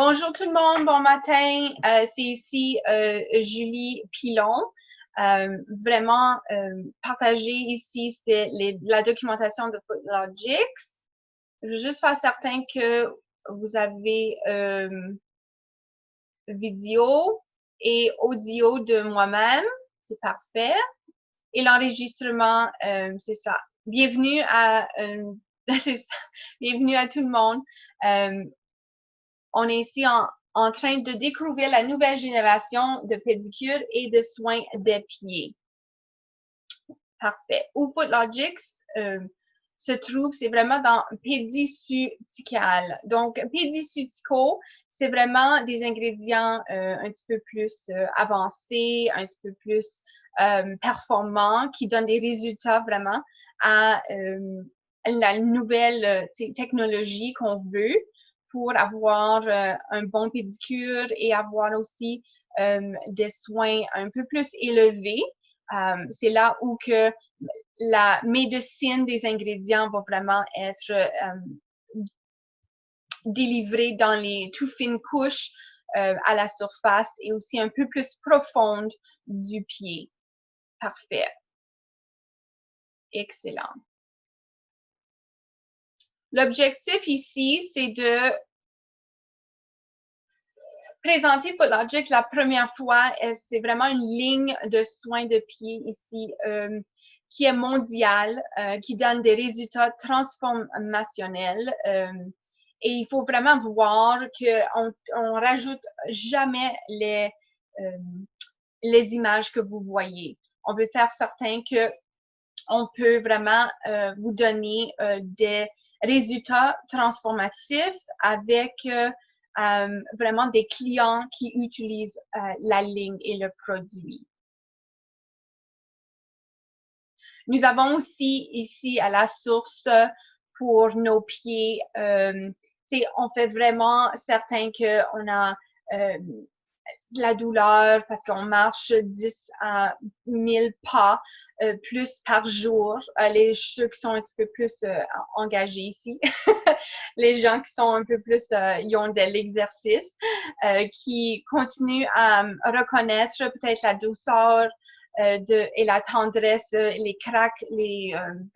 Bonjour tout le monde, bon matin. C'est ici Julie Pilon. Vraiment, partager ici, c'est la documentation de Footlogix. Je veux juste faire certain que vous avez vidéo et audio de moi-même. C'est parfait. Et l'enregistrement, c'est ça. Bienvenue à, c'est ça. Bienvenue à tout le monde. On est ici en train de découvrir la nouvelle génération de pédicure et de soins des pieds. Parfait. Où Footlogix se trouve, c'est vraiment dans pédicutical. Donc, pédicutico, c'est vraiment des ingrédients un petit peu plus avancés, un petit peu plus performants, qui donnent des résultats vraiment à la nouvelle technologie qu'on veut pour avoir un bon pédicure et avoir aussi des soins un peu plus élevés. C'est là où que la médecine des ingrédients va vraiment être délivrée dans les tout fines couches à la surface et aussi un peu plus profonde du pied. Parfait. Excellent. L'objectif ici, c'est de présenter Footlogix la première fois. C'est vraiment une ligne de soins de pied ici qui est mondiale, qui donne des résultats transformationnels. Et il faut vraiment voir qu'on rajoute jamais les images que vous voyez. On veut faire certain que on peut vraiment vous donner des résultats transformatifs avec vraiment des clients qui utilisent la ligne et le produit. Nous avons aussi ici à la source pour nos pieds, on fait vraiment certain qu'on a de la douleur parce qu'on marche 10 à 1000 pas plus par jour. Ceux qui sont un petit peu plus engagés ici, les gens qui sont un peu plus, ils ont de l'exercice, qui continuent à reconnaître peut-être la douceur et la tendresse, les craques,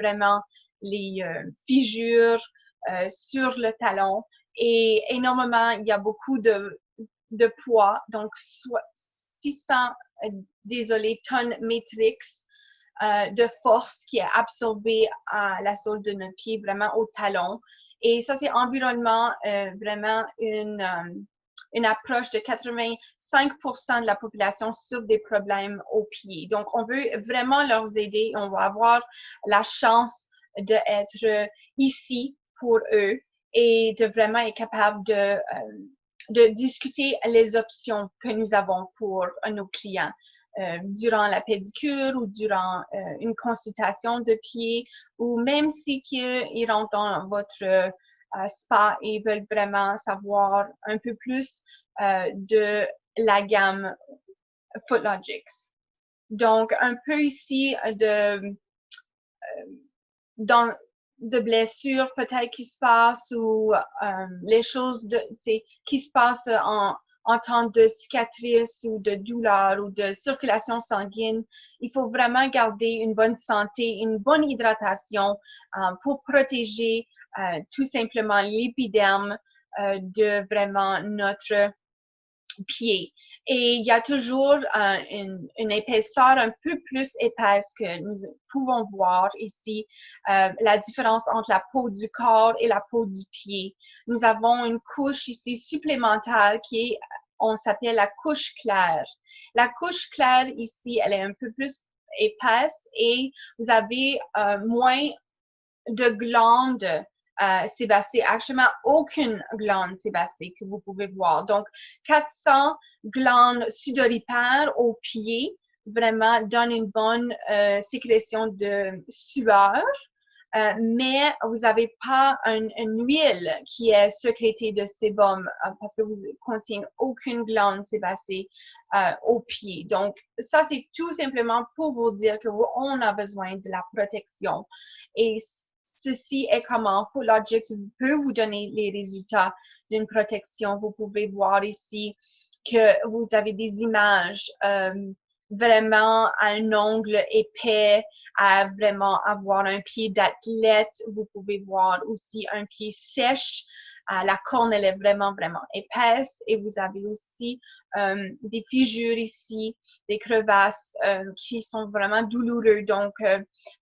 vraiment les fissures sur le talon. Et énormément, il y a beaucoup de poids, donc 600, tonnes métriques de force qui est absorbée à la sole de nos pieds, vraiment au talon. Et ça, c'est environnement vraiment une approche de 85% de la population souffre des problèmes aux pieds. Donc, on veut vraiment leur aider. On va avoir la chance d'être ici pour eux et de vraiment être capable de discuter les options que nous avons pour nos clients durant la pédicure ou durant une consultation de pied ou même si ils rentrent dans votre spa et veulent vraiment savoir un peu plus de la gamme Footlogix. Donc, un peu ici de blessures peut-être qui se passent ou les choses qui se passent en temps de cicatrices ou de douleur ou de circulation sanguine. Il faut vraiment garder une bonne santé, une bonne hydratation pour protéger tout simplement l'épiderme de vraiment notre pied. Et il y a toujours une épaisseur un peu plus épaisse que nous pouvons voir ici, la différence entre la peau du corps et la peau du pied. Nous avons une couche ici supplémentaire qui est, on s'appelle la couche claire. La couche claire ici, elle est un peu plus épaisse et vous avez moins de glandes sébacées, actuellement aucune glande sébacée que vous pouvez voir. Donc, 400 glandes sudoriparaires au pied vraiment donnent une bonne sécrétion de sueur. Mais vous n'avez pas une huile qui est sécrétée de sébum parce que vous ne contiennent aucune glande sébacée au pied. Donc, ça, c'est tout simplement pour vous dire qu'on a besoin de la protection. Et ceci est comment FootLogic peut vous donner les résultats d'une protection. Vous pouvez voir ici que vous avez des images vraiment à un angle épais, à vraiment avoir un pied d'athlète. Vous pouvez voir aussi un pied sèche. La corne, elle est vraiment, vraiment épaisse. Et vous avez aussi des fissures ici, des crevasses qui sont vraiment douloureuses. Donc,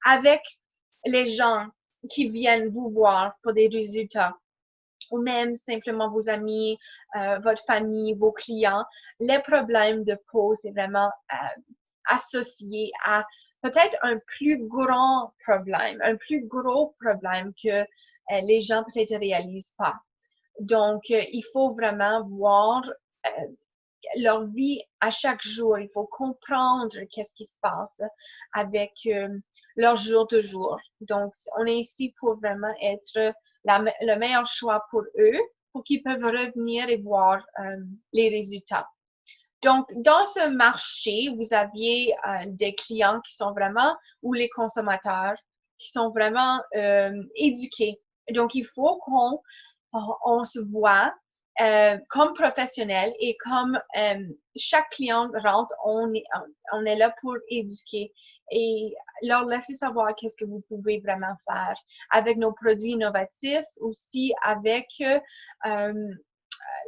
avec les gens qui viennent vous voir pour des résultats, ou même simplement vos amis, votre famille, vos clients, les problèmes de peau, c'est vraiment associé à peut-être un plus grand problème, un plus gros problème que les gens peut-être ne réalisent pas. Donc, il faut vraiment voir leur vie à chaque jour. Il faut comprendre qu'est-ce qui se passe avec leur jour de jour. Donc, on est ici pour vraiment être le meilleur choix pour eux, pour qu'ils peuvent revenir et voir les résultats. Donc, dans ce marché, vous aviez des clients qui sont vraiment, ou les consommateurs, qui sont vraiment éduqués. Donc, il faut qu'on se voit comme professionnel et comme chaque client rentre, on est là pour éduquer et leur laisser savoir qu'est-ce que vous pouvez vraiment faire avec nos produits innovatifs, aussi avec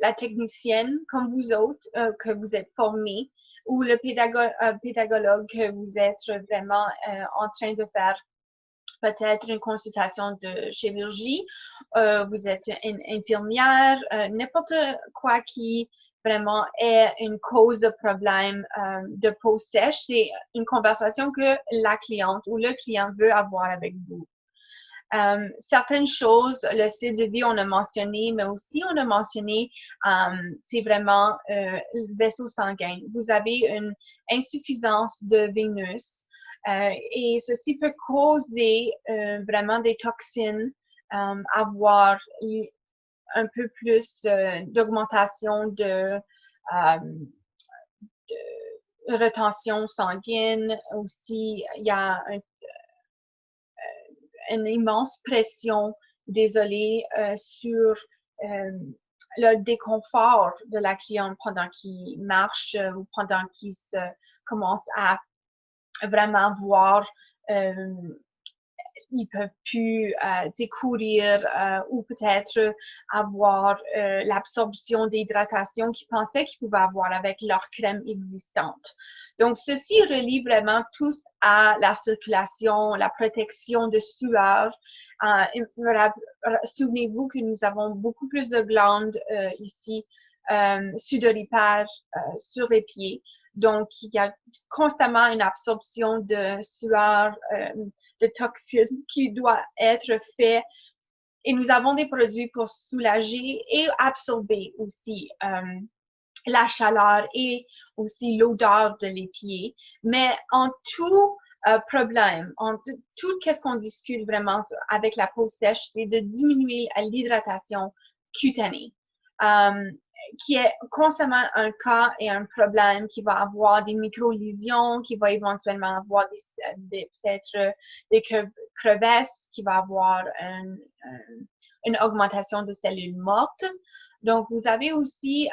la technicienne comme vous autres, que vous êtes formés, ou le pédagogue que vous êtes vraiment en train de faire peut-être une consultation de chirurgie, vous êtes une infirmière, n'importe quoi qui vraiment est une cause de problème de peau sèche, c'est une conversation que la cliente ou le client veut avoir avec vous. Certaines choses, le style de vie, on a mentionné, mais aussi on a mentionné, c'est vraiment le vaisseau sanguin. Vous avez une insuffisance de Vénus et ceci peut causer vraiment des toxines, avoir un peu plus d'augmentation de rétention sanguine. Aussi, il y a une immense pression, désolé, sur le déconfort de la cliente pendant qu'il marche ou pendant qu'il se commence à vraiment voir ils peuvent plus courir ou peut-être avoir l'absorption d'hydratation qu'ils pensaient qu'ils pouvaient avoir avec leur crème existante. Donc, ceci relie vraiment tous à la circulation, la protection de sueur. Souvenez-vous que nous avons beaucoup plus de glandes ici sudoripères sur les pieds. Donc, il y a constamment une absorption de sueur, de toxines qui doit être fait. Et nous avons des produits pour soulager et absorber aussi la chaleur et aussi l'odeur de les pieds. Mais en tout problème, en tout qu'est-ce qu'on discute vraiment avec la peau sèche, c'est de diminuer l'hydratation cutanée. Qui est constamment un cas et un problème qui va avoir des micro-lésions, qui va éventuellement avoir peut-être des crevasses, qui va avoir une augmentation de cellules mortes. Donc, vous avez aussi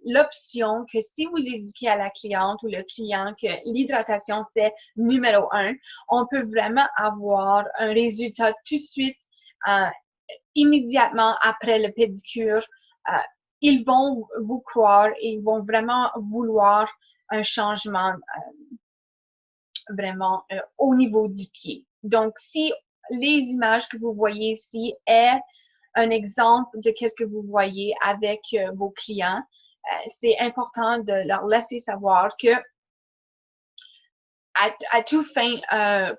l'option que si vous éduquez à la cliente ou le client que l'hydratation, c'est numéro 1, on peut vraiment avoir un résultat tout de suite, immédiatement après le pédicure. Ils vont vous croire et ils vont vraiment vouloir un changement vraiment au niveau du pied. Donc, si les images que vous voyez ici est un exemple de qu'est-ce que vous voyez avec vos clients, c'est important de leur laisser savoir que à tout fin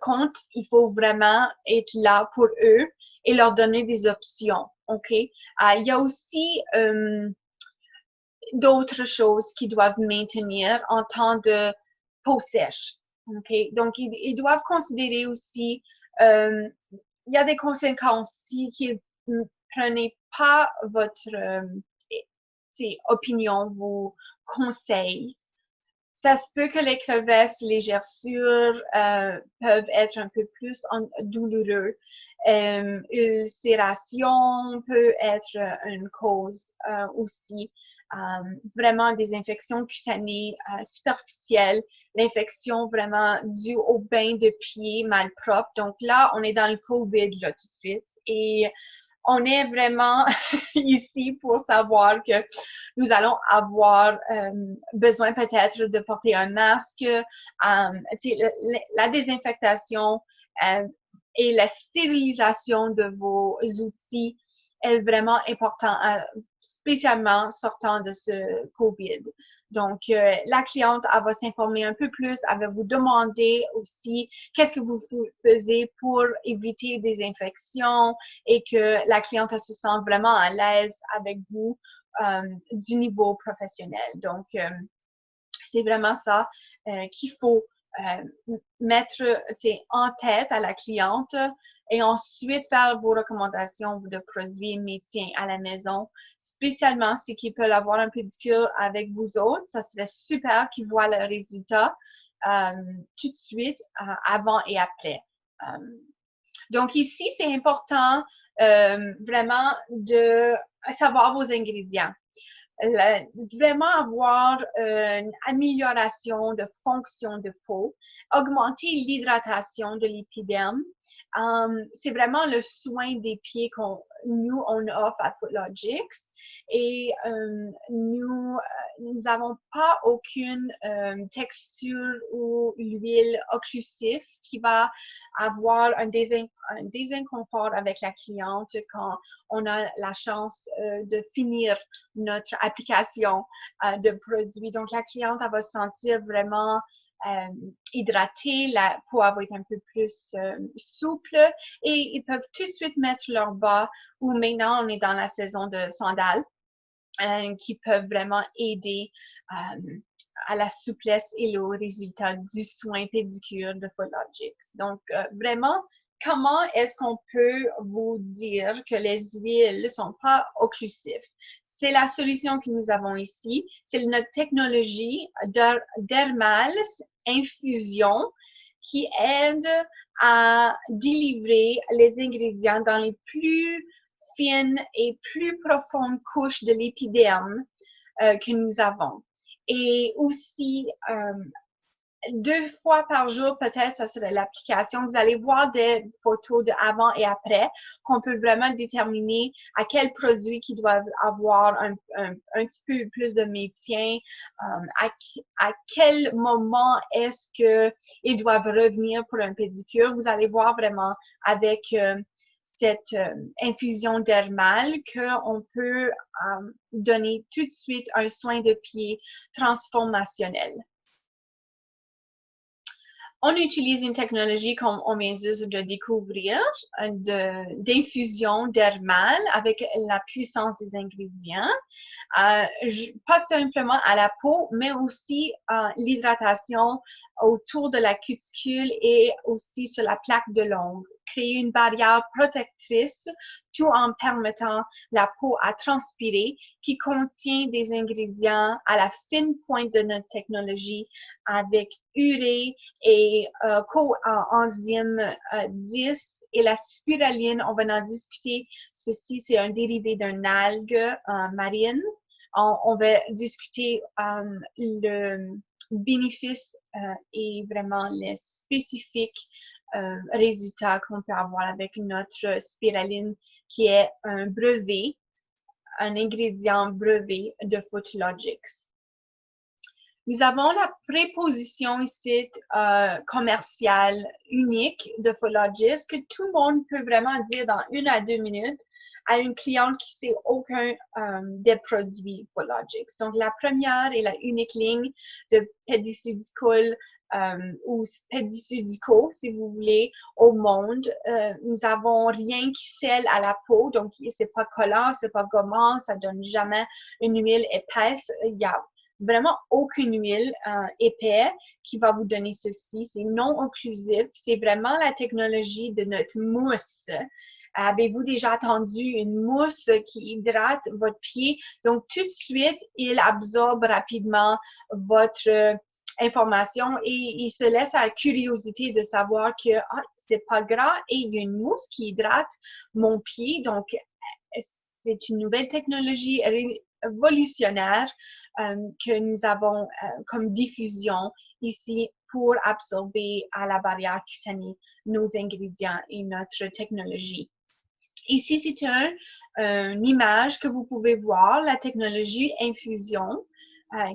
compte, il faut vraiment être là pour eux et leur donner des options. OK? Il y a aussi d'autres choses qu'ils doivent maintenir en temps de peau sèche. Okay? Donc, ils doivent considérer aussi, il y a des conséquences si qu'ils ne prenez pas votre opinion, vos conseils Ça se peut que les crevasses, les gerçures peuvent être un peu plus douloureux. Ulcération peut être une cause aussi. Vraiment des infections cutanées superficielles, l'infection vraiment due au bain de pied mal propre. Donc là, on est dans le COVID là tout de suite et on est vraiment ici pour savoir que nous allons avoir besoin peut-être de porter un masque, la désinfectation et la stérilisation de vos outils est vraiment important, spécialement sortant de ce COVID. Donc, la cliente, elle va s'informer un peu plus, elle va vous demander aussi qu'est-ce que vous faisiez pour éviter des infections et que la cliente elle se sent vraiment à l'aise avec vous du niveau professionnel. Donc, c'est vraiment ça qu'il faut mettre en tête à la cliente et ensuite faire vos recommandations de produits médecins à la maison, spécialement ceux qui peuvent avoir un pédicure avec vous autres. Ça serait super qu'ils voient le résultat tout de suite, avant et après. Donc ici, c'est important vraiment de savoir vos ingrédients. Vraiment avoir une amélioration de fonction de peau, augmenter l'hydratation de l'épiderme. C'est vraiment le soin des pieds qu'on nous on offre à Footlogix et nous n'avons pas aucune texture ou l'huile occlusive qui va avoir un désinconfort avec la cliente quand on a la chance de finir notre application de produit. Donc, la cliente, elle va se sentir vraiment hydratée, la peau va être un peu plus souple et ils peuvent tout de suite mettre leur bas ou maintenant on est dans la saison de sandales qui peuvent vraiment aider à la souplesse et au résultat du soin pédicure de Footlogix. Donc, vraiment, comment est-ce qu'on peut vous dire que les huiles ne sont pas occlusives? C'est la solution que nous avons ici. C'est notre technologie dermale infusion qui aide à délivrer les ingrédients dans les plus fines et plus profondes couches de l'épiderme que nous avons. Et aussi, 2 fois par jour, peut-être, ça serait l'application. Vous allez voir des photos de avant et après qu'on peut vraiment déterminer à quel produit qui doivent avoir un petit peu plus de maintien, à quel moment est-ce qu'ils doivent revenir pour un pédicure. Vous allez voir vraiment avec cette infusion dermale qu'on peut donner tout de suite un soin de pied transformationnel. On utilise une technologie comme on vient juste de découvrir, d'infusion dermale avec la puissance des ingrédients, pas simplement à la peau, mais aussi l'hydratation autour de la cuticule et aussi sur la plaque de l'ongle. Créer une barrière protectrice tout en permettant la peau à transpirer qui contient des ingrédients à la fine pointe de notre technologie avec urée et coenzyme 10 et la spiraline. On va en discuter. Ceci, c'est un dérivé d'une algue marine. On va discuter le bénéfice et vraiment les spécifiques résultats qu'on peut avoir avec notre spiraline qui est un brevet, un ingrédient brevet de Footlogix. Nous avons la préposition ici commerciale unique de Footlogix que tout le monde peut vraiment dire dans 1 à 2 minutes à une cliente qui sait aucun des produits Footlogix. Donc, la première et la unique ligne de Pédicudicol ou Pédicudico, si vous voulez, au monde. Nous avons rien qui scelle à la peau, donc c'est pas collant, c'est pas gommant, ça donne jamais une huile épaisse. Il y a vraiment aucune huile épaisse qui va vous donner ceci. C'est non occlusif. C'est vraiment la technologie de notre mousse. Avez-vous déjà attendu une mousse qui hydrate votre pied? Donc, tout de suite, il absorbe rapidement votre information et il se laisse à la curiosité de savoir que c'est pas gras et il y a une mousse qui hydrate mon pied. Donc, c'est une nouvelle technologie révolutionnaire que nous avons comme diffusion ici pour absorber à la barrière cutanée nos ingrédients et notre technologie. Ici, c'est une image que vous pouvez voir, la technologie infusion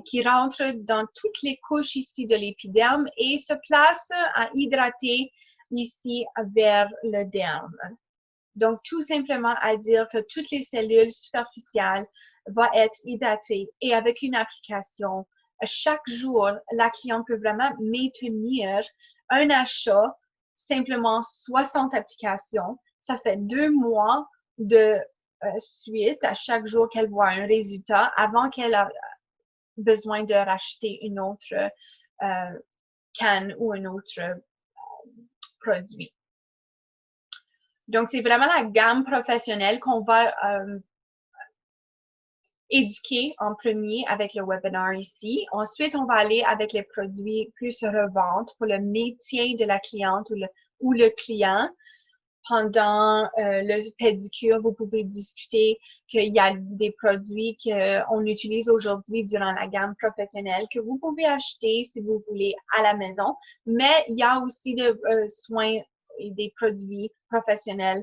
qui rentre dans toutes les couches ici de l'épiderme et se place à hydrater ici vers le derme. Donc, tout simplement à dire que toutes les cellules superficielles vont être hydratées et avec une application, chaque jour, la cliente peut vraiment maintenir un achat, simplement 60 applications. Ça fait 2 mois de suite à chaque jour qu'elle voit un résultat avant qu'elle a besoin de racheter une autre canne ou un autre produit. Donc, c'est vraiment la gamme professionnelle qu'on va éduquer en premier avec le webinaire ici. Ensuite, on va aller avec les produits plus revente pour le maintien de la cliente ou le client. Pendant le pédicure, vous pouvez discuter qu'il y a des produits qu'on utilise aujourd'hui durant la gamme professionnelle que vous pouvez acheter si vous voulez à la maison. Mais il y a aussi des soins et des produits professionnels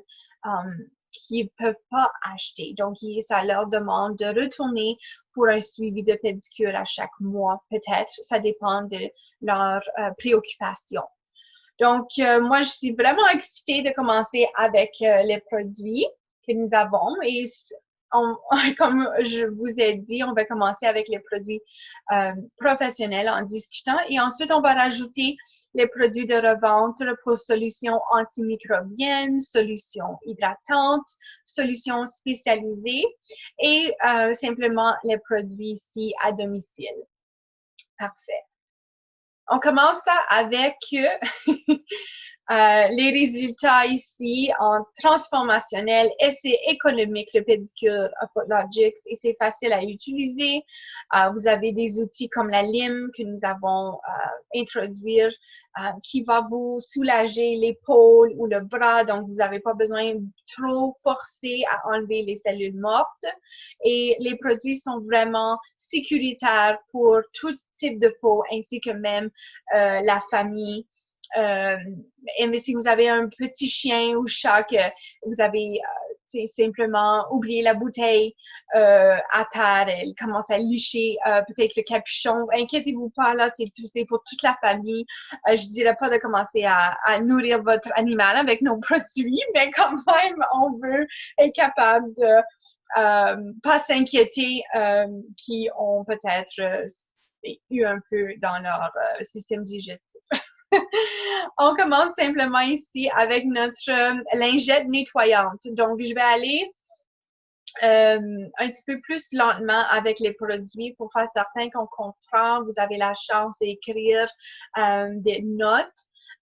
qui ne peuvent pas acheter. Donc, ça leur demande de retourner pour un suivi de pédicure à chaque mois, peut-être. Ça dépend de leurs préoccupations. Donc, moi, je suis vraiment excitée de commencer avec les produits que nous avons et comme je vous ai dit, on va commencer avec les produits professionnels en discutant et ensuite, on va rajouter les produits de revente pour solutions antimicrobiennes, solutions hydratantes, solutions spécialisées et simplement les produits ici à domicile. Parfait. On commence ça avec les résultats ici en transformationnel et c'est économique, le pédicure Footlogix, et c'est facile à utiliser. Vous avez des outils comme la lime que nous avons introduire qui va vous soulager l'épaule ou le bras, donc vous n'avez pas besoin de trop forcer à enlever les cellules mortes. Et les produits sont vraiment sécuritaires pour tout type de peau ainsi que même la famille. Mais si vous avez un petit chien ou chat que vous avez simplement oublié la bouteille à terre, elle commence à licher peut-être le capuchon. Inquiétez-vous pas, là, c'est pour toute la famille. Je dirais pas de commencer à nourrir votre animal avec nos produits, mais quand même, on veut être capable de pas s'inquiéter qui ont peut-être eu un peu dans leur système digestif. On commence simplement ici avec notre lingette nettoyante. Donc, je vais aller un petit peu plus lentement avec les produits pour faire certain qu'on comprend. Vous avez la chance d'écrire des notes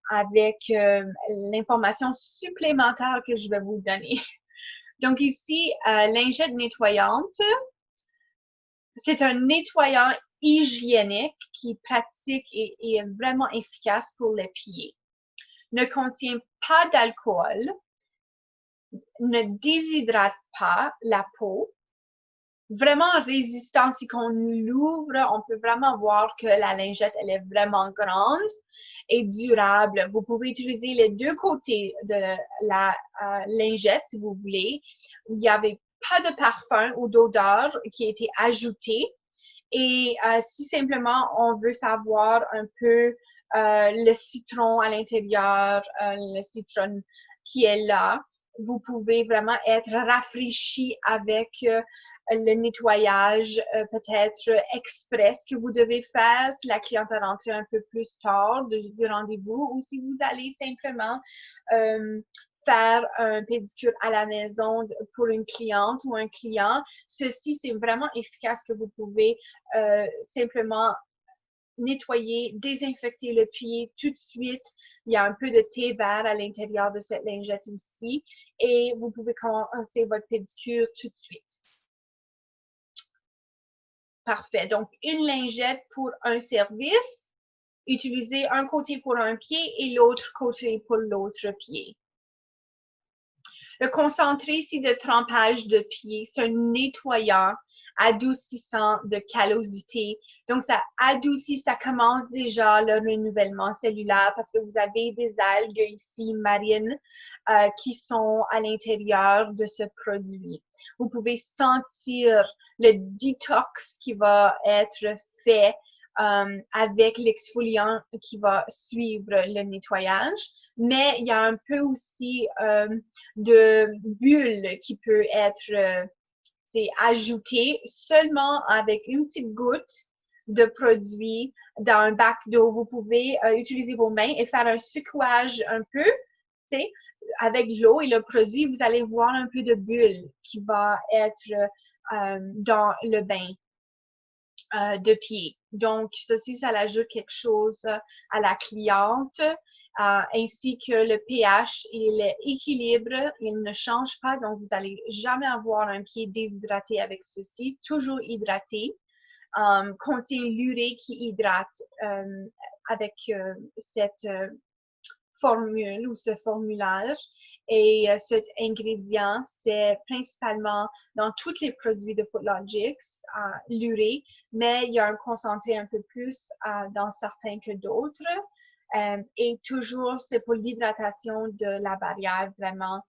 avec l'information supplémentaire que je vais vous donner. Donc ici, lingette nettoyante, c'est un nettoyant hygiénique qui est pratique et est vraiment efficace pour les pieds. Ne contient pas d'alcool, ne déshydrate pas la peau, vraiment résistant. Si on l'ouvre, on peut vraiment voir que la lingette, elle est vraiment grande et durable. Vous pouvez utiliser les deux côtés de la lingette si vous voulez. Il n'y avait pas de parfum ou d'odeur qui a été ajouté. Et si simplement on veut savoir un peu le citron à l'intérieur, le citron qui est là, vous pouvez vraiment être rafraîchi avec le nettoyage peut-être express que vous devez faire si la cliente est rentrée un peu plus tard du rendez-vous ou si vous allez simplement faire un pédicure à la maison pour une cliente ou un client. Ceci, c'est vraiment efficace que vous pouvez simplement nettoyer, désinfecter le pied tout de suite. Il y a un peu de thé vert à l'intérieur de cette lingette aussi et vous pouvez commencer votre pédicure tout de suite. Parfait. Donc, une lingette pour un service. Utilisez un côté pour un pied et l'autre côté pour l'autre pied. Le concentré ici de trempage de pied, c'est un nettoyant adoucissant de callosité. Donc, ça adoucit, ça commence déjà le renouvellement cellulaire parce que vous avez des algues ici marines qui sont à l'intérieur de ce produit. Vous pouvez sentir le détox qui va être fait avec l'exfoliant qui va suivre le nettoyage. Mais il y a un peu aussi de bulles qui peut être ajouté seulement avec une petite goutte de produit dans un bac d'eau. Vous pouvez utiliser vos mains et faire un secouage un peu, avec l'eau et le produit, vous allez voir un peu de bulle qui va être dans le bain de pied. Donc, ceci, ça ajoute quelque chose à la cliente, ainsi que le pH et l'équilibre, il ne change pas, donc vous n'allez jamais avoir un pied déshydraté avec ceci, toujours hydraté. Contient l'urée qui hydrate avec cette formule ou ce formulaire. Et cet ingrédient, c'est principalement dans tous les produits de Footlogix, l'urée, mais il y a un concentré un peu plus dans certains que d'autres. Et toujours, c'est pour l'hydratation de la barrière vraiment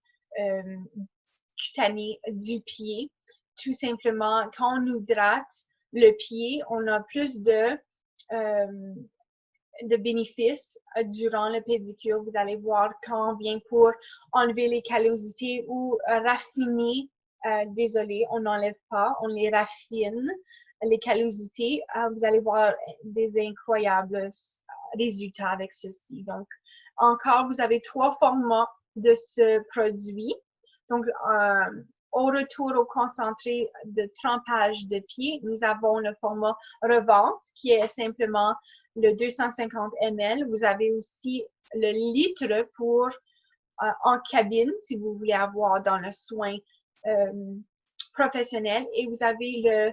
cutanée du pied. Tout simplement, quand on hydrate le pied, on a plus de bénéfices durant le pédicure. Vous allez voir quand on vient pour enlever les callosités ou raffiner. Désolé, on n'enlève pas, on les raffine, les callosités. Vous allez voir des incroyables résultats avec ceci. Donc, encore, vous avez 3 formats de ce produit. Donc, au retour au concentré de trempage de pied, nous avons le format revente qui est simplement le 250 ml. Vous avez aussi le litre pour en cabine si vous voulez avoir dans le soin professionnel. Et vous avez le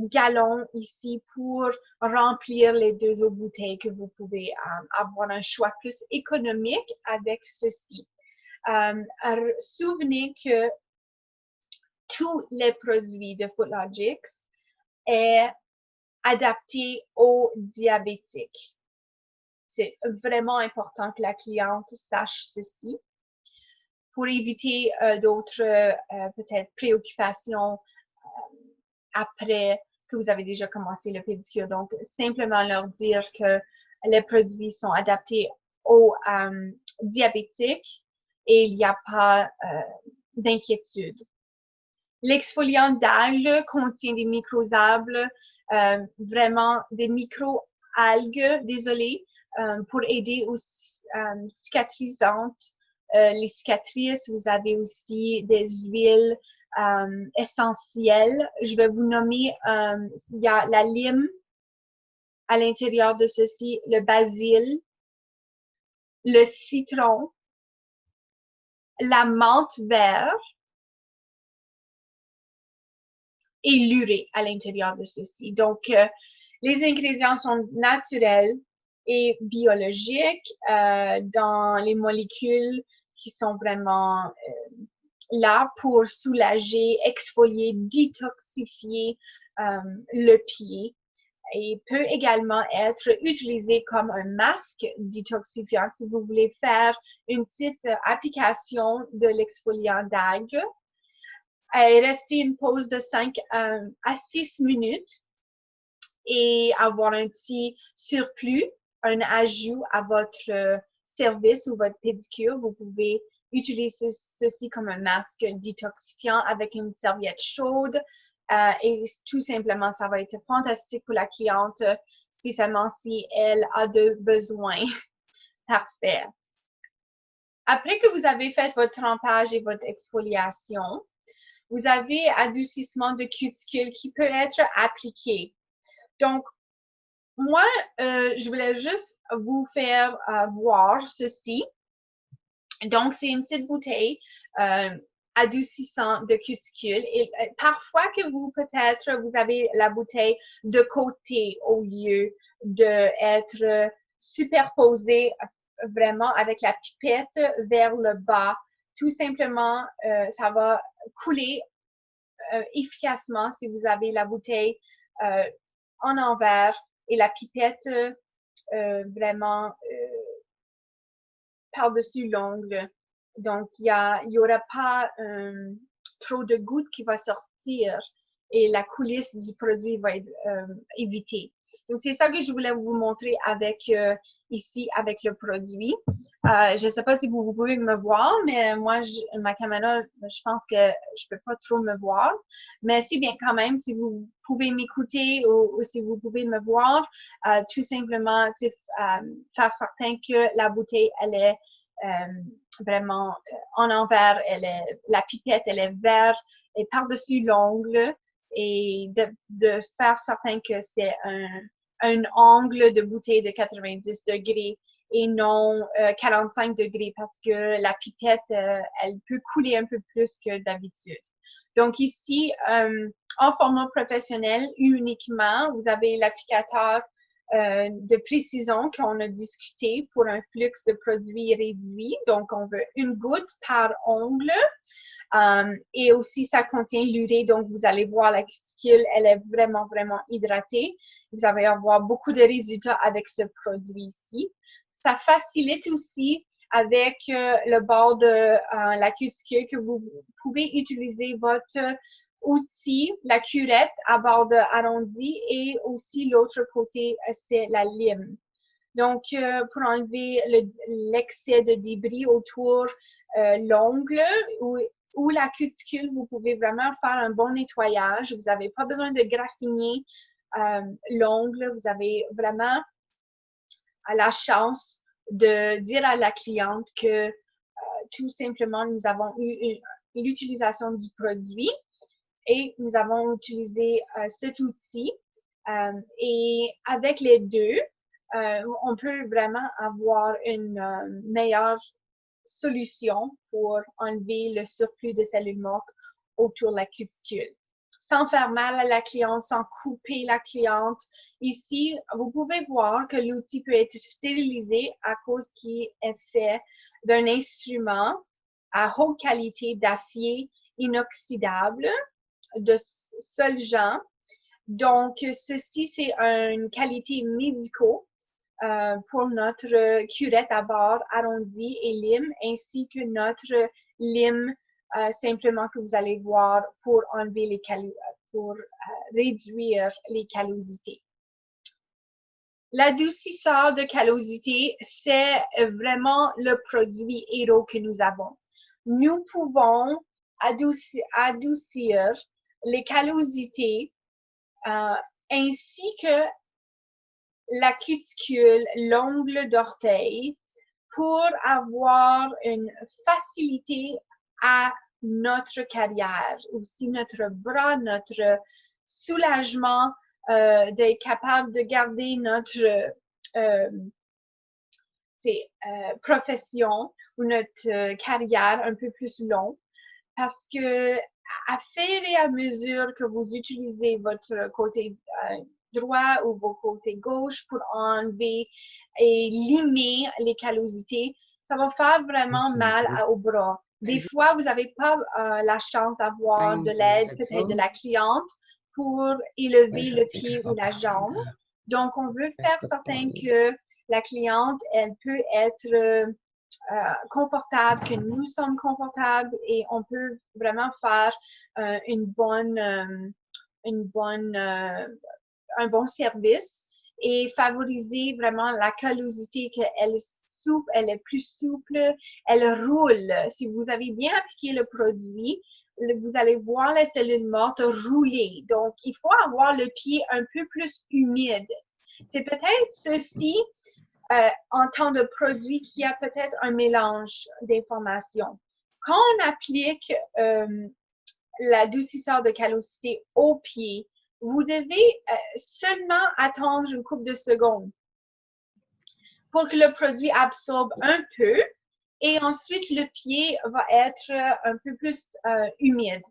gallon ici pour remplir les 2 autres bouteilles que vous pouvez avoir un choix plus économique avec ceci. Souvenez que tous les produits de Footlogix est adapté aux diabétiques. C'est vraiment important que la cliente sache ceci pour éviter d'autres peut-être préoccupations après que vous avez déjà commencé le pédicure. Donc, simplement leur dire que les produits sont adaptés aux diabétiques et il n'y a pas d'inquiétude. L'exfoliant d'algues contient des microalgues, vraiment des micro-algues, désolé, pour aider aux cicatrisantes. Les cicatrices, vous avez aussi des huiles essentielles. Je vais vous nommer, il y a la lime à l'intérieur de ceci, le basil, le citron, la menthe verte, et l'urée à l'intérieur de ceci. Donc, les ingrédients sont naturels et biologiques dans les molécules qui sont vraiment là pour soulager, exfolier, détoxifier le pied et peut également être utilisé comme un masque détoxifiant si vous voulez faire une petite application de l'exfoliant d'algues. Rester une pause de 5 à 6 minutes et avoir un petit surplus, un ajout à votre service ou votre pédicure. Vous pouvez utiliser ceci comme un masque détoxifiant avec une serviette chaude et tout simplement, ça va être fantastique pour la cliente, spécialement si elle a de besoins. Parfait. Après que vous avez fait votre trempage et votre exfoliation, vous avez adoucissement de cuticule qui peut être appliqué. Donc, moi, je voulais juste vous faire voir ceci. Donc, c'est une petite bouteille adoucissant de cuticule. Et parfois que vous, peut-être, vous avez la bouteille de côté au lieu d'être superposer vraiment avec la pipette vers le bas. Tout simplement, ça va couler efficacement si vous avez la bouteille en envers et la pipette vraiment par-dessus l'ongle. Donc, il y aura pas trop de gouttes qui va sortir et la coulisse du produit va être évitée. Donc, c'est ça que je voulais vous montrer avec ici avec le produit. Je ne sais pas si vous pouvez me voir, mais moi, ma caméra, je pense que je peux pas trop me voir. Mais c'est bien quand même, si vous pouvez m'écouter ou si vous pouvez me voir, tout simplement, faire certain que la bouteille, elle est vraiment en envers, la pipette, elle est verte et par-dessus l'ongle et de faire certain que c'est un angle de bouteille de 90 degrés et non 45 degrés parce que la pipette, elle peut couler un peu plus que d'habitude. Donc ici, en format professionnel uniquement, vous avez l'applicateur de précision qu'on a discuté pour un flux de produits réduit. Donc, on veut une goutte par ongle. Et aussi, ça contient l'urée. Donc, vous allez voir la cuticule, elle est vraiment, vraiment hydratée. Vous allez avoir beaucoup de résultats avec ce produit ici. Ça facilite aussi avec le bord de la cuticule que vous pouvez utiliser votre outil, la curette à bord arrondi et aussi l'autre côté, c'est la lime. Donc, pour enlever l'excès de débris autour l'ongle ou la cuticule, vous pouvez vraiment faire un bon nettoyage. Vous n'avez pas besoin de graffiner l'ongle. Vous avez vraiment la chance de dire à la cliente que tout simplement, nous avons eu l'utilisation du produit et nous avons utilisé cet outil. Et avec les deux, on peut vraiment avoir une meilleure solution pour enlever le surplus de cellules mortes autour de la cuticule. Sans faire mal à la cliente, sans couper la cliente. Ici, vous pouvez voir que l'outil peut être stérilisé à cause qu'il est fait d'un instrument à haute qualité d'acier inoxydable de Solgen. Donc, ceci, c'est une qualité médicale pour notre curette à bord arrondie et lime, ainsi que notre lime simplement que vous allez voir pour enlever les pour réduire les callosités. L'adoucisseur de callosité, c'est vraiment le produit héros que nous avons. Nous pouvons adoucir les callosités ainsi que la cuticule, l'ongle d'orteil pour avoir une facilité à notre carrière, aussi notre bras, notre soulagement d'être capable de garder notre profession ou notre carrière un peu plus long parce que à faire et à mesure que vous utilisez votre côté droit ou vos côtés gauche pour enlever et limer les callosités, ça va faire vraiment mal au bras. Des fois, vous n'avez pas la chance d'avoir de l'aide peut-être de la cliente pour élever le pied ou la jambe. Donc, on veut faire certain que la cliente, elle peut être confortable, que nous sommes confortables et on peut vraiment faire un bon service et favoriser vraiment la callosité, qu'elle est souple, elle est plus souple, elle roule. Si vous avez bien appliqué le produit, vous allez voir les cellules mortes rouler. Donc, il faut avoir le pied un peu plus humide. C'est peut-être ceci en tant de produit qui a peut-être un mélange d'informations. Quand on applique l'adoucisseur de callosité au pied, vous devez seulement attendre une couple de secondes pour que le produit absorbe un peu et ensuite le pied va être un peu plus humide.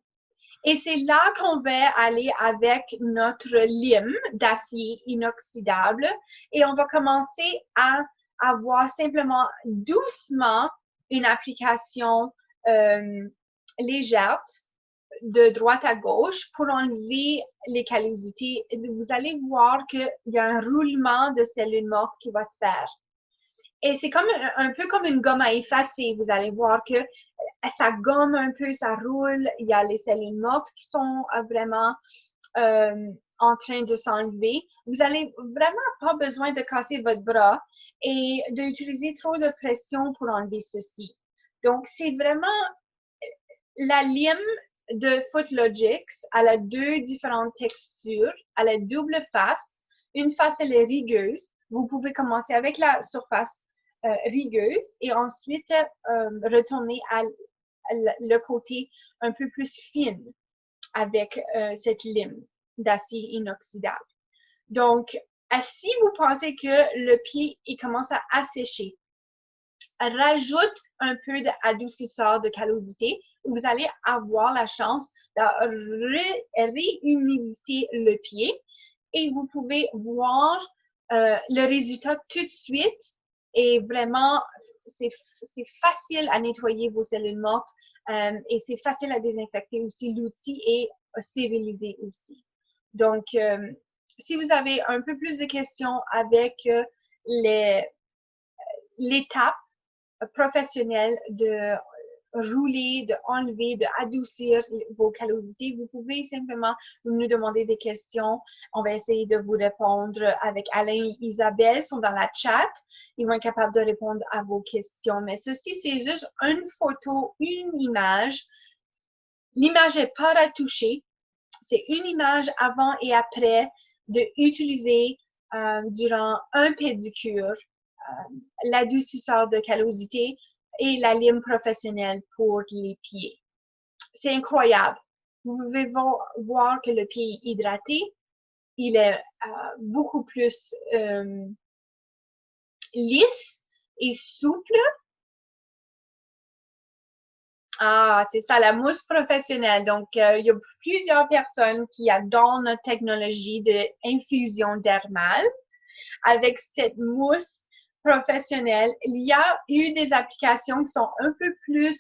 Et c'est là qu'on va aller avec notre lime d'acier inoxydable et on va commencer à avoir simplement doucement une application légère de droite à gauche pour enlever les callosités. Vous allez voir qu'il y a un roulement de cellules mortes qui va se faire. Et c'est comme un peu comme une gomme à effacer. Vous allez voir que ça gomme un peu, ça roule. Il y a les cellules mortes qui sont vraiment en train de s'enlever. Vous allez vraiment pas besoin de casser votre bras et d'utiliser trop de pression pour enlever ceci. Donc, c'est vraiment la lime de Footlogix. Elle a deux différentes textures. Elle a double face. Une face, elle est rigueuse. Vous pouvez commencer avec la surface rigueuse et ensuite retourner à le côté un peu plus fine avec cette lime d'acier inoxydable. Donc, si vous pensez que le pied il commence à assécher, rajoute un peu d'adoucisseur de callosité. Vous allez avoir la chance de réhumidifier le pied et vous pouvez voir le résultat tout de suite. Et vraiment, c'est facile à nettoyer vos cellules mortes et c'est facile à désinfecter aussi l'outil et stériliser aussi. Donc, si vous avez un peu plus de questions avec l'étape professionnelle de rouler, de enlever, de adoucir vos callosités, vous pouvez simplement nous demander des questions. On va essayer de vous répondre avec Alain et Isabelle, ils sont dans la chat. Ils vont être capables de répondre à vos questions. Mais ceci, c'est juste une photo, une image. L'image n'est pas retouchée. C'est une image avant et après de utiliser durant un pédicure l'adoucisseur de callosité et la lime professionnelle pour les pieds. C'est incroyable. Vous pouvez voir que le pied est hydraté. Il est beaucoup plus lisse et souple. Ah, c'est ça, la mousse professionnelle. Donc, il y a plusieurs personnes qui adorent notre technologie d'infusion dermale. Avec cette mousse professionnelle, il y a eu des applications qui sont un peu plus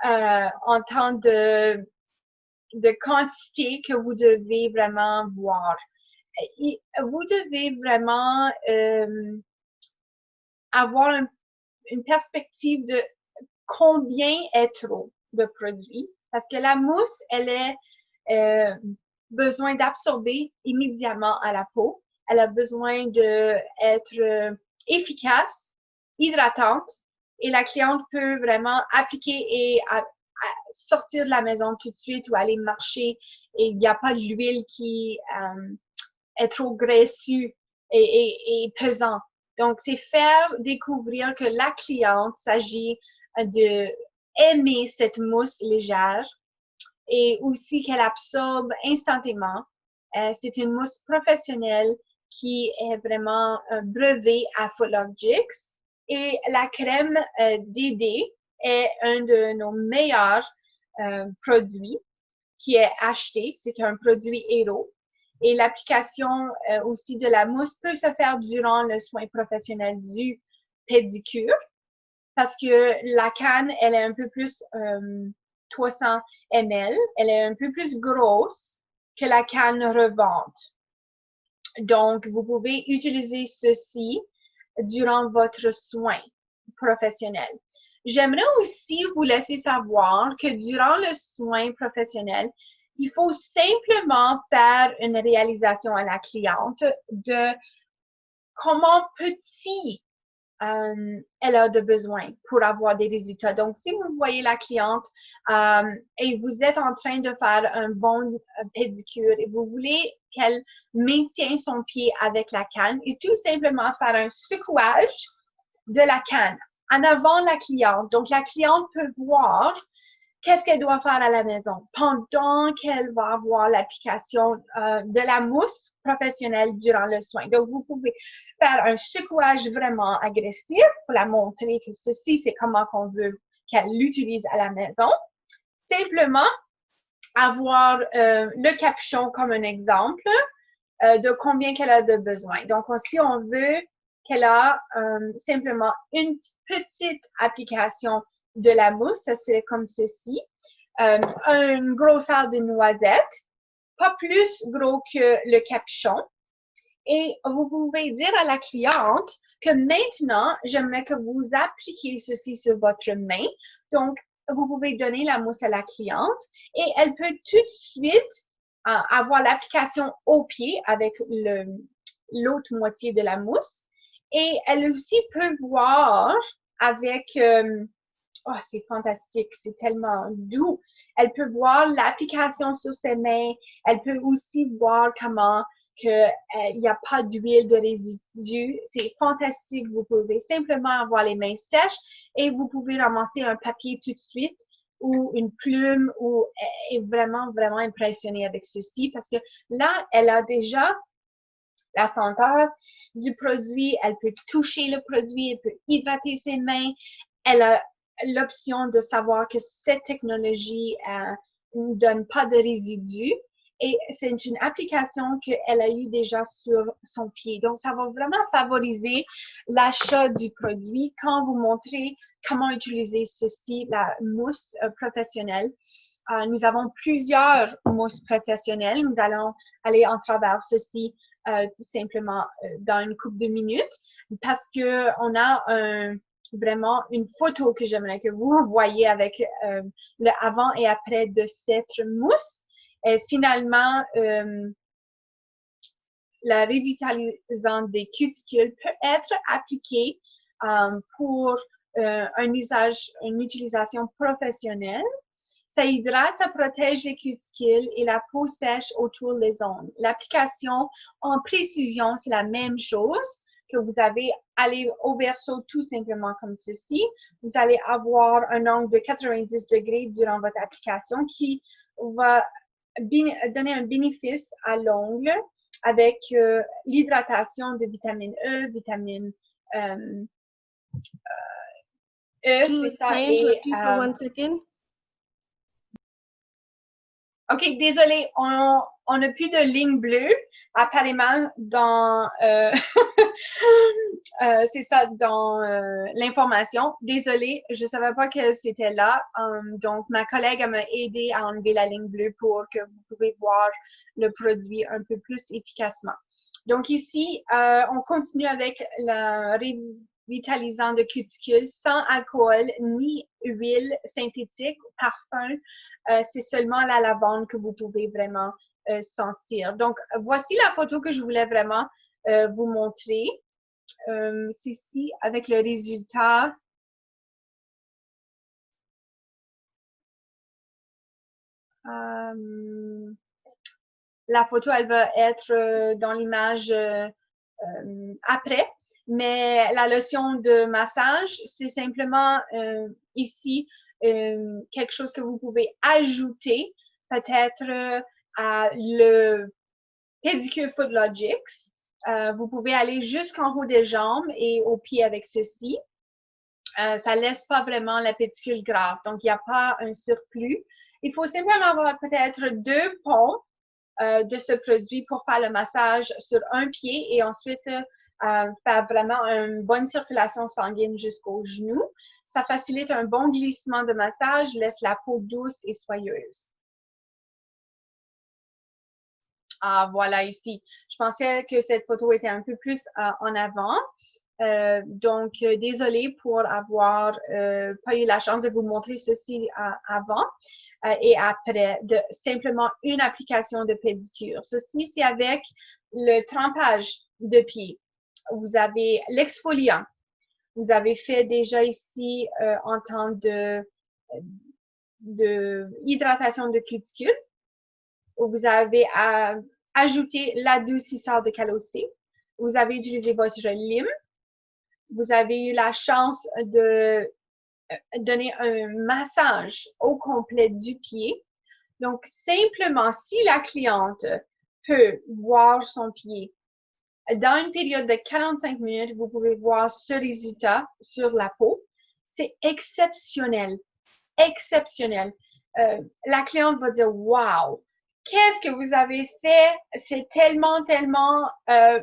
en temps de quantité que vous devez vraiment voir. Vous devez vraiment avoir une perspective de combien est trop de produits. Parce que la mousse, elle est besoin d'absorber immédiatement à la peau. Elle a besoin d'être efficace, hydratante, et la cliente peut vraiment appliquer et sortir de la maison tout de suite ou aller marcher et il n'y a pas d'huile qui est trop graissue et pesant. Donc, c'est faire découvrir que la cliente s'agit de aimer cette mousse légère et aussi qu'elle absorbe instantanément. C'est une mousse professionnelle qui est vraiment brevée à Footlogix. Et la crème DD est un de nos meilleurs produits qui est acheté. C'est un produit héros. Et l'application aussi de la mousse peut se faire durant le soin professionnel du pédicure parce que la canne, elle est un peu plus 300 ml. Elle est un peu plus grosse que la canne revente. Donc, vous pouvez utiliser ceci durant votre soin professionnel. J'aimerais aussi vous laisser savoir que durant le soin professionnel, il faut simplement faire une réalisation à la cliente de comment petit elle a de besoin pour avoir des résultats. Donc, si vous voyez la cliente et vous êtes en train de faire un bon pédicure et vous voulez qu'elle maintienne son pied avec la canne et tout simplement faire un secouage de la canne en avant la cliente. Donc, la cliente peut voir qu'est-ce qu'elle doit faire à la maison pendant qu'elle va avoir l'application de la mousse professionnelle durant le soin. Donc, vous pouvez faire un secouage vraiment agressif pour la montrer que ceci, c'est comment qu'on veut qu'elle l'utilise à la maison. simplement avoir le capuchon comme un exemple de combien qu'elle a de besoin. Donc, si on veut qu'elle a simplement une petite application de la mousse, ça serait comme ceci. Une grosseur de noisette, pas plus gros que le capuchon. Et vous pouvez dire à la cliente que maintenant, j'aimerais que vous appliquiez ceci sur votre main. Donc, vous pouvez donner la mousse à la cliente et elle peut tout de suite avoir l'application au pied avec l'autre moitié de la mousse. Et elle aussi peut voir avec oh, c'est fantastique, c'est tellement doux. Elle peut voir l'application sur ses mains. Elle peut aussi voir comment qu'il n'y a pas d'huile de résidus. C'est fantastique. Vous pouvez simplement avoir les mains sèches et vous pouvez ramasser un papier tout de suite ou une plume ou est vraiment, vraiment impressionnée avec ceci parce que là, elle a déjà la senteur du produit. Elle peut toucher le produit. Elle peut hydrater ses mains. Elle a l'option de savoir que cette technologie ne donne pas de résidus et c'est une application qu'elle a eu déjà sur son pied. Donc, ça va vraiment favoriser l'achat du produit quand vous montrez comment utiliser ceci, la mousse professionnelle. Nous avons plusieurs mousses professionnelles. Nous allons aller en travers ceci tout simplement dans une couple de minutes parce que on a vraiment une photo que j'aimerais que vous voyez avec le avant et après de cette mousse. Et finalement, le revitalisant des cuticules peut être appliqué pour une utilisation professionnelle. Ça hydrate, ça protège les cuticules et la peau sèche autour des ongles. L'application en précision, c'est la même chose que vous avez aller au verso tout simplement comme ceci. Vous allez avoir un angle de 90 degrés durant votre application qui va donner un bénéfice à l'ongle avec l'hydratation de vitamine E, vitamine E, c'est ça. Et, for 1 second. OK, désolé, on n'a plus de ligne bleue apparemment dans c'est ça dans l'information. Désolée, je savais pas que c'était là. Donc ma collègue m'a aidé à enlever la ligne bleue pour que vous pouvez voir le produit un peu plus efficacement. Donc ici, on continue avec le vitalisant de cuticules sans alcool ni huile synthétique ou parfum. C'est seulement la lavande que vous pouvez vraiment sentir. Donc, voici la photo que je voulais vraiment vous montrer. C'est ici avec le résultat. La photo, elle va être dans l'image après. Mais la lotion de massage, c'est simplement ici quelque chose que vous pouvez ajouter peut-être à le Pedicure Footlogics. Vous pouvez aller jusqu'en haut des jambes et aux pieds avec ceci. Ça laisse pas vraiment la pédicule grasse, donc il n'y a pas un surplus. Il faut simplement avoir peut-être 2 ponts de ce produit pour faire le massage sur un pied et ensuite faire vraiment une bonne circulation sanguine jusqu'au genou. Ça facilite un bon glissement de massage, laisse la peau douce et soyeuse. Ah, voilà ici. Je pensais que cette photo était un peu plus en avant. Donc, désolée pour avoir pas eu la chance de vous montrer ceci avant et après, de simplement une application de pédicure. Ceci, c'est avec le trempage de pied. Vous avez l'exfoliant. Vous avez fait déjà ici en temps de hydratation de cuticule. Vous avez ajouté l'adoucisseur de calocé. Vous avez utilisé votre lime. Vous avez eu la chance de donner un massage au complet du pied. Donc, simplement, si la cliente peut voir son pied dans une période de 45 minutes, vous pouvez voir ce résultat sur la peau. C'est exceptionnel. Exceptionnel. la cliente va dire « Wow! Qu'est-ce que vous avez fait? C'est tellement, tellement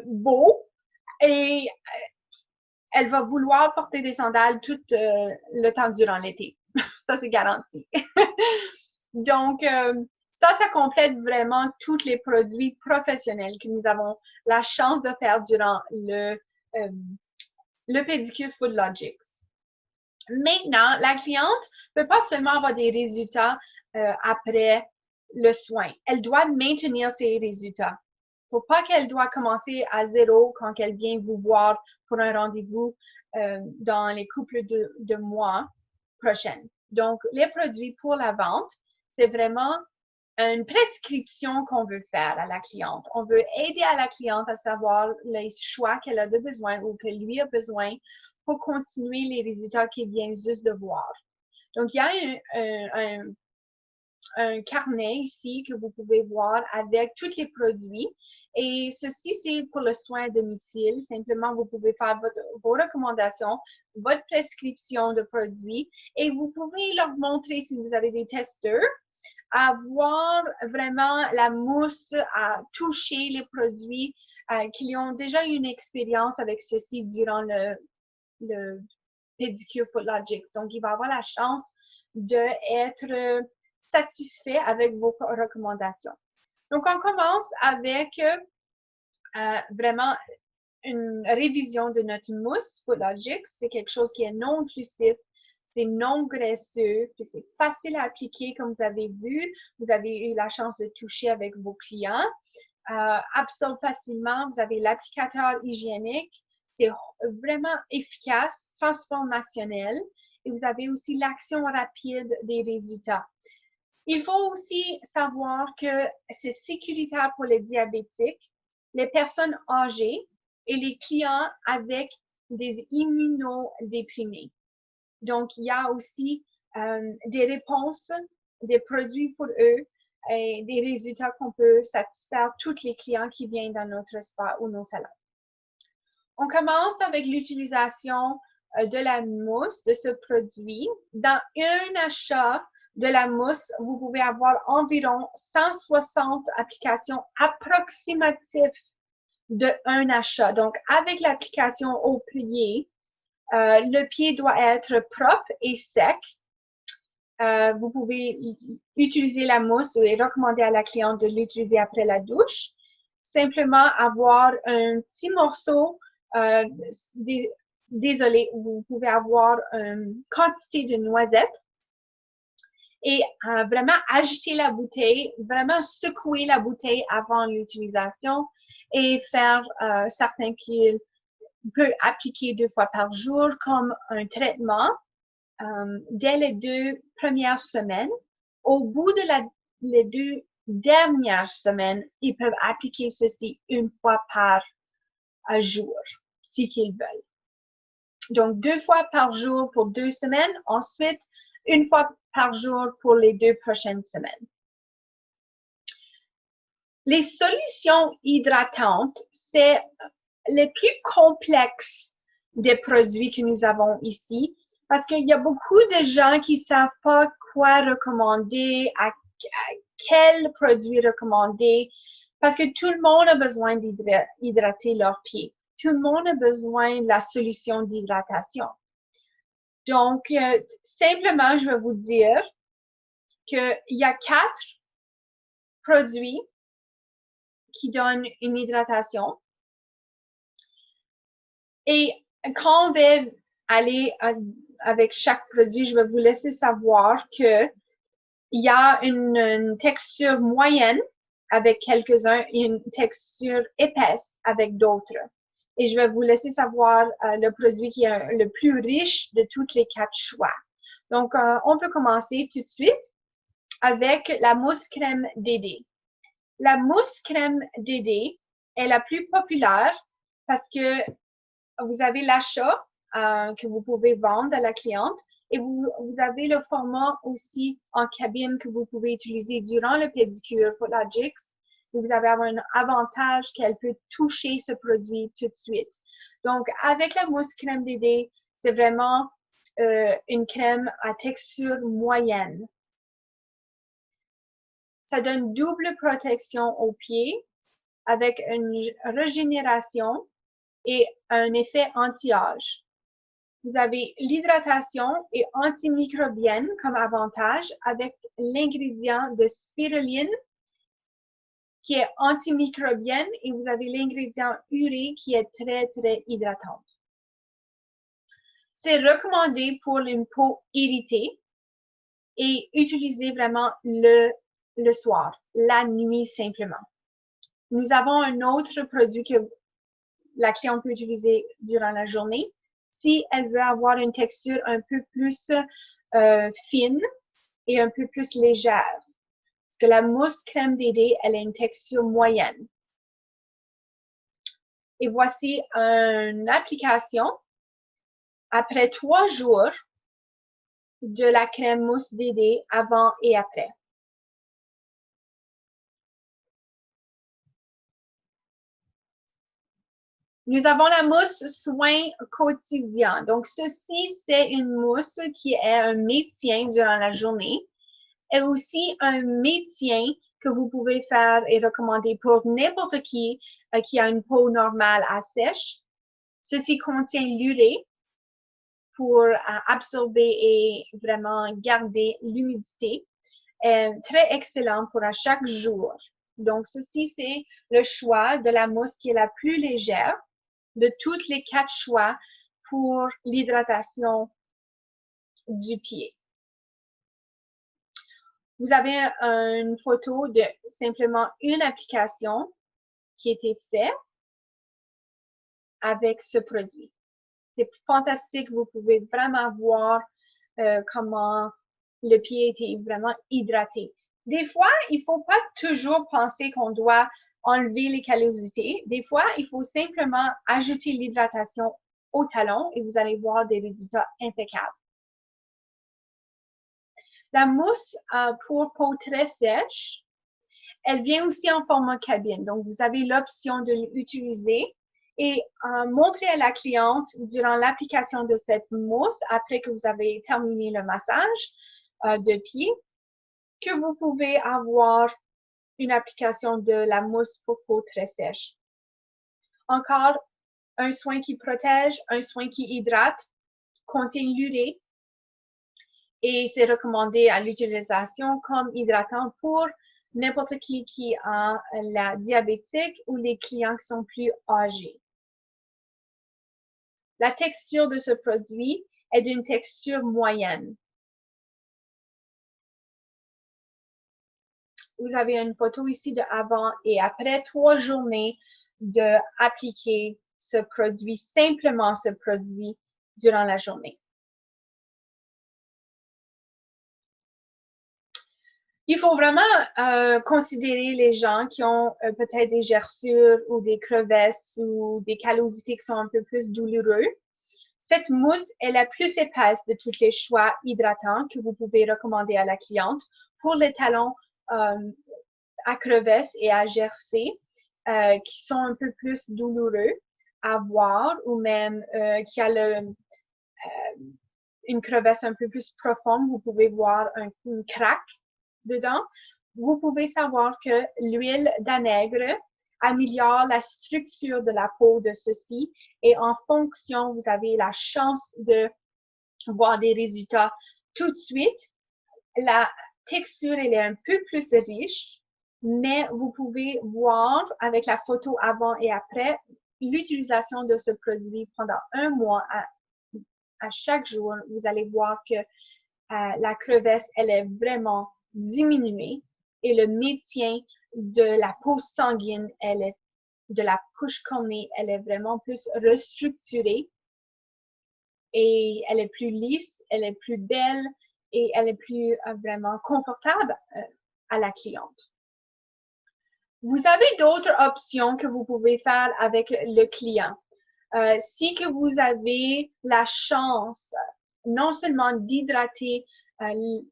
beau! » Et elle va vouloir porter des sandales tout le temps durant l'été. Ça, c'est garanti. Donc, ça complète vraiment tous les produits professionnels que nous avons la chance de faire durant le pédicure Food Logics. Maintenant, la cliente ne peut pas seulement avoir des résultats après le soin. Elle doit maintenir ses résultats. Il ne faut pas qu'elle doit commencer à zéro quand elle vient vous voir pour un rendez-vous dans les couples de mois prochains. Donc, les produits pour la vente, c'est vraiment une prescription qu'on veut faire à la cliente. On veut aider à la cliente à savoir les choix qu'elle a de besoin ou que lui a besoin pour continuer les résultats qu'il vient juste de voir. Donc, il y a un carnet ici que vous pouvez voir avec tous les produits. Et ceci, c'est pour le soin à domicile. Simplement, vous pouvez faire vos recommandations, votre prescription de produits et vous pouvez leur montrer si vous avez des testeurs à voir vraiment la mousse, à toucher les produits qui ont déjà eu une expérience avec ceci durant le pédicure Food Logics. Donc, il va avoir la chance d'être satisfait avec vos recommandations. Donc, on commence avec vraiment une révision de notre mousse Food Logics. C'est quelque chose qui est non intrusif, c'est non graisseux, c'est facile à appliquer comme vous avez vu. Vous avez eu la chance de toucher avec vos clients. Absorbe facilement, vous avez l'applicateur hygiénique. C'est vraiment efficace, transformationnel. Et vous avez aussi l'action rapide des résultats. Il faut aussi savoir que c'est sécuritaire pour les diabétiques, les personnes âgées et les clients avec des immunodéprimés. Donc, il y a aussi des réponses, des produits pour eux et des résultats qu'on peut satisfaire tous les clients qui viennent dans notre spa ou nos salons. On commence avec l'utilisation de la mousse, de ce produit. Dans un achat de la mousse, vous pouvez avoir environ 160 applications approximatives de un achat. Donc, avec l'application au pied, le pied doit être propre et sec. Vous pouvez utiliser la mousse et recommander à la cliente de l'utiliser après la douche. Simplement avoir un petit morceau, désolé, vous pouvez avoir une quantité de noisettes et vraiment agiter la bouteille, vraiment secouer la bouteille avant l'utilisation et faire certain qu'il peut appliquer 2 fois par jour comme un traitement dès les 2 premières semaines. Au bout de les 2 dernières semaines, ils peuvent appliquer ceci 1 fois par jour, si ils veulent. Donc, 2 fois par jour pour 2 semaines, ensuite 1 fois par jour pour les 2 prochaines semaines. Les solutions hydratantes, c'est les plus complexes des produits que nous avons ici, parce qu'il y a beaucoup de gens qui ne savent pas quoi recommander, à quel produit recommander, parce que tout le monde a besoin d'hydrater leurs pieds. Tout le monde a besoin de la solution d'hydratation. Donc, simplement, je vais vous dire qu'il y a 4 produits qui donnent une hydratation. Et quand on va aller avec chaque produit, je vais vous laisser savoir que il y a une texture moyenne avec quelques-uns et une texture épaisse avec d'autres. Et je vais vous laisser savoir le produit qui est le plus riche de tous les 4 choix. Donc, on peut commencer tout de suite avec la mousse crème Dédé. La mousse crème Dédé est la plus populaire parce que vous avez l'achat que vous pouvez vendre à la cliente et vous avez le format aussi en cabine que vous pouvez utiliser durant le pédicure Food Logics. Vous avez un avantage qu'elle peut toucher ce produit tout de suite. Donc, avec la mousse crème Dédé, c'est vraiment une crème à texture moyenne. Ça donne double protection aux pieds avec une régénération et un effet anti-âge. Vous avez l'hydratation et antimicrobienne comme avantage avec l'ingrédient de spiruline qui est antimicrobienne et vous avez l'ingrédient urée qui est très, très hydratante. C'est recommandé pour une peau irritée et utilisé vraiment le soir, la nuit simplement. Nous avons un autre produit que la cliente peut utiliser durant la journée si elle veut avoir une texture un peu plus fine et un peu plus légère. Parce que la mousse crème DD, elle a une texture moyenne. Et voici une application après 3 jours de la crème mousse DD avant et après. Nous avons la mousse soin quotidien. Donc, ceci, c'est une mousse qui est un maintien durant la journée et aussi un maintien que vous pouvez faire et recommander pour n'importe qui a une peau normale à sèche. Ceci contient l'urée pour absorber et vraiment garder l'humidité. Très excellent pour à chaque jour. Donc, ceci, c'est le choix de la mousse qui est la plus légère de toutes les 4 choix pour l'hydratation du pied. Vous avez une photo de simplement une application qui a été faite avec ce produit. C'est fantastique, vous pouvez vraiment voir comment le pied était vraiment hydraté. Des fois, il ne faut pas toujours penser qu'on doit enlever les callosités. Des fois, il faut simplement ajouter l'hydratation au talon et vous allez voir des résultats impeccables. La mousse pour peau très sèche, elle vient aussi en format cabine. Donc, vous avez l'option de l'utiliser et montrer à la cliente durant l'application de cette mousse, après que vous avez terminé le massage de pied, que vous pouvez avoir une application de la mousse pour peau très sèche. Encore, un soin qui protège, un soin qui hydrate, contient l'urée et c'est recommandé à l'utilisation comme hydratant pour n'importe qui a la diabétique ou les clients qui sont plus âgés. La texture de ce produit est d'une texture moyenne. Vous avez une photo ici de avant et après 3 journées de appliquer ce produit, simplement ce produit durant la journée. Il faut vraiment considérer les gens qui ont peut-être des gerçures ou des crevasses ou des callosités qui sont un peu plus douloureux. Cette mousse est la plus épaisse de tous les choix hydratants que vous pouvez recommander à la cliente pour les talons à crevasses et à gercer qui sont un peu plus douloureux à voir ou même qui a une crevasse un peu plus profonde. Vous pouvez voir une craque dedans. Vous pouvez savoir que l'huile d'anègre améliore la structure de la peau de ceci et en fonction, vous avez la chance de voir des résultats tout de suite. La texture, elle est un peu plus riche, mais vous pouvez voir avec la photo avant et après l'utilisation de ce produit pendant 1 mois à chaque jour. Vous allez voir que la crevasse, elle est vraiment diminuée et le maintien de la peau sanguine, de la couche cornée, elle est vraiment plus restructurée et elle est plus lisse, elle est plus belle et elle est plus vraiment confortable à la cliente. Vous avez d'autres options que vous pouvez faire avec le client. Si que vous avez la chance non seulement d'hydrater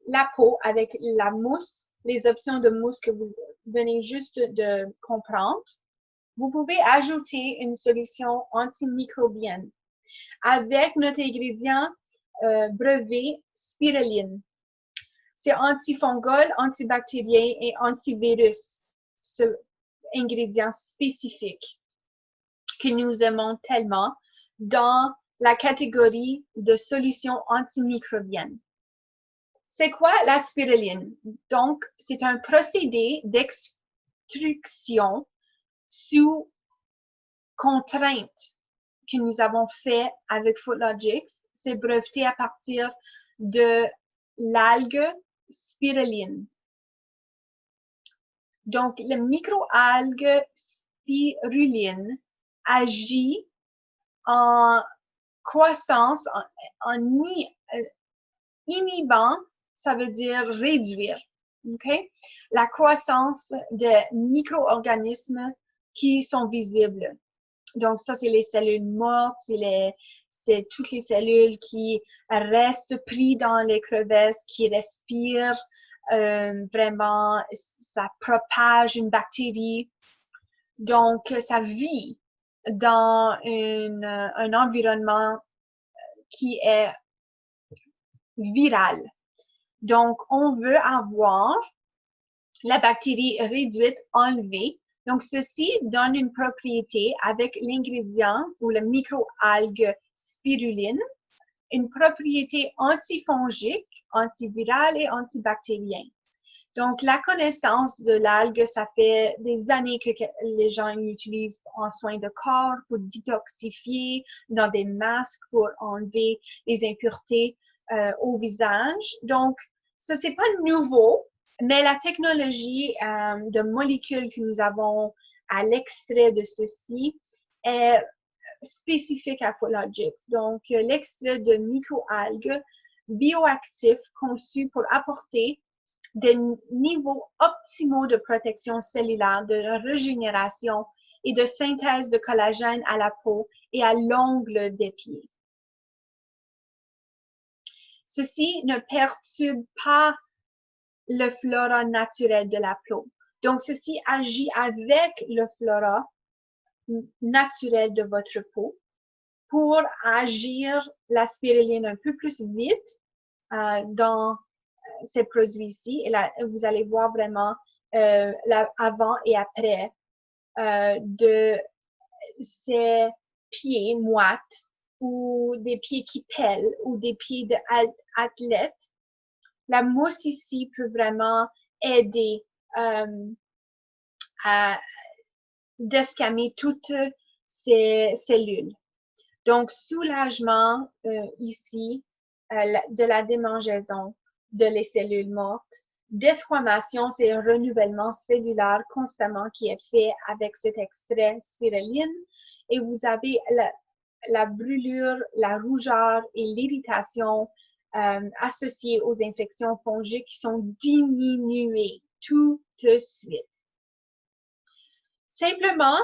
la peau avec la mousse, les options de mousse que vous venez juste de comprendre, vous pouvez ajouter une solution antimicrobienne avec notre ingrédient brevet spiruline. C'est antifongol, antibactérien et antivirus, ce ingrédient spécifique que nous aimons tellement dans la catégorie de solutions antimicrobiennes. C'est quoi la spiruline? Donc, c'est un procédé d'extrusion sous contrainte que nous avons fait avec Foodlogics. C'est breveté à partir de l'algue spiruline. Donc, le microalgue spiruline agit en croissance, en inhibant, ça veut dire réduire, okay? La croissance de micro-organismes qui sont visibles. Donc, ça, c'est les cellules mortes, c'est toutes les cellules qui restent prises dans les crevasses, qui respirent, vraiment, ça propage une bactérie. Donc, ça vit dans un environnement qui est viral. Donc, on veut avoir la bactérie réduite, enlevée. Donc, ceci donne une propriété avec l'ingrédient ou le microalgue spiruline, une propriété antifongique, antivirale et antibactérienne. Donc, la connaissance de l'algue, ça fait des années que les gens l'utilisent en soins de corps, pour détoxifier, dans des masques pour enlever les impuretés au visage. Donc, ça, c'est pas nouveau, mais la technologie de molécules que nous avons à l'extrait de ceci est spécifique à Foodlogics. Donc, l'extrait de microalgues bioactifs conçus pour apporter des niveaux optimaux de protection cellulaire, de régénération et de synthèse de collagène à la peau et à l'ongle des pieds. Ceci ne perturbe pas le flora naturel de la peau. Donc, ceci agit avec le flora naturel de votre peau pour agir la spiruline un peu plus vite dans ces produits-ci. Et là, vous allez voir vraiment avant et après de ces pieds moites ou des pieds qui pèlent ou des pieds d'athlètes. La mousse ici peut vraiment aider à desquamer toutes ces cellules. Donc, soulagement ici de la démangeaison de les cellules mortes. Desquamation, c'est un renouvellement cellulaire constamment qui est fait avec cet extrait spiruline. Et vous avez la brûlure, la rougeur et l'irritation associées aux infections fongiques qui sont diminuées tout de suite. Simplement,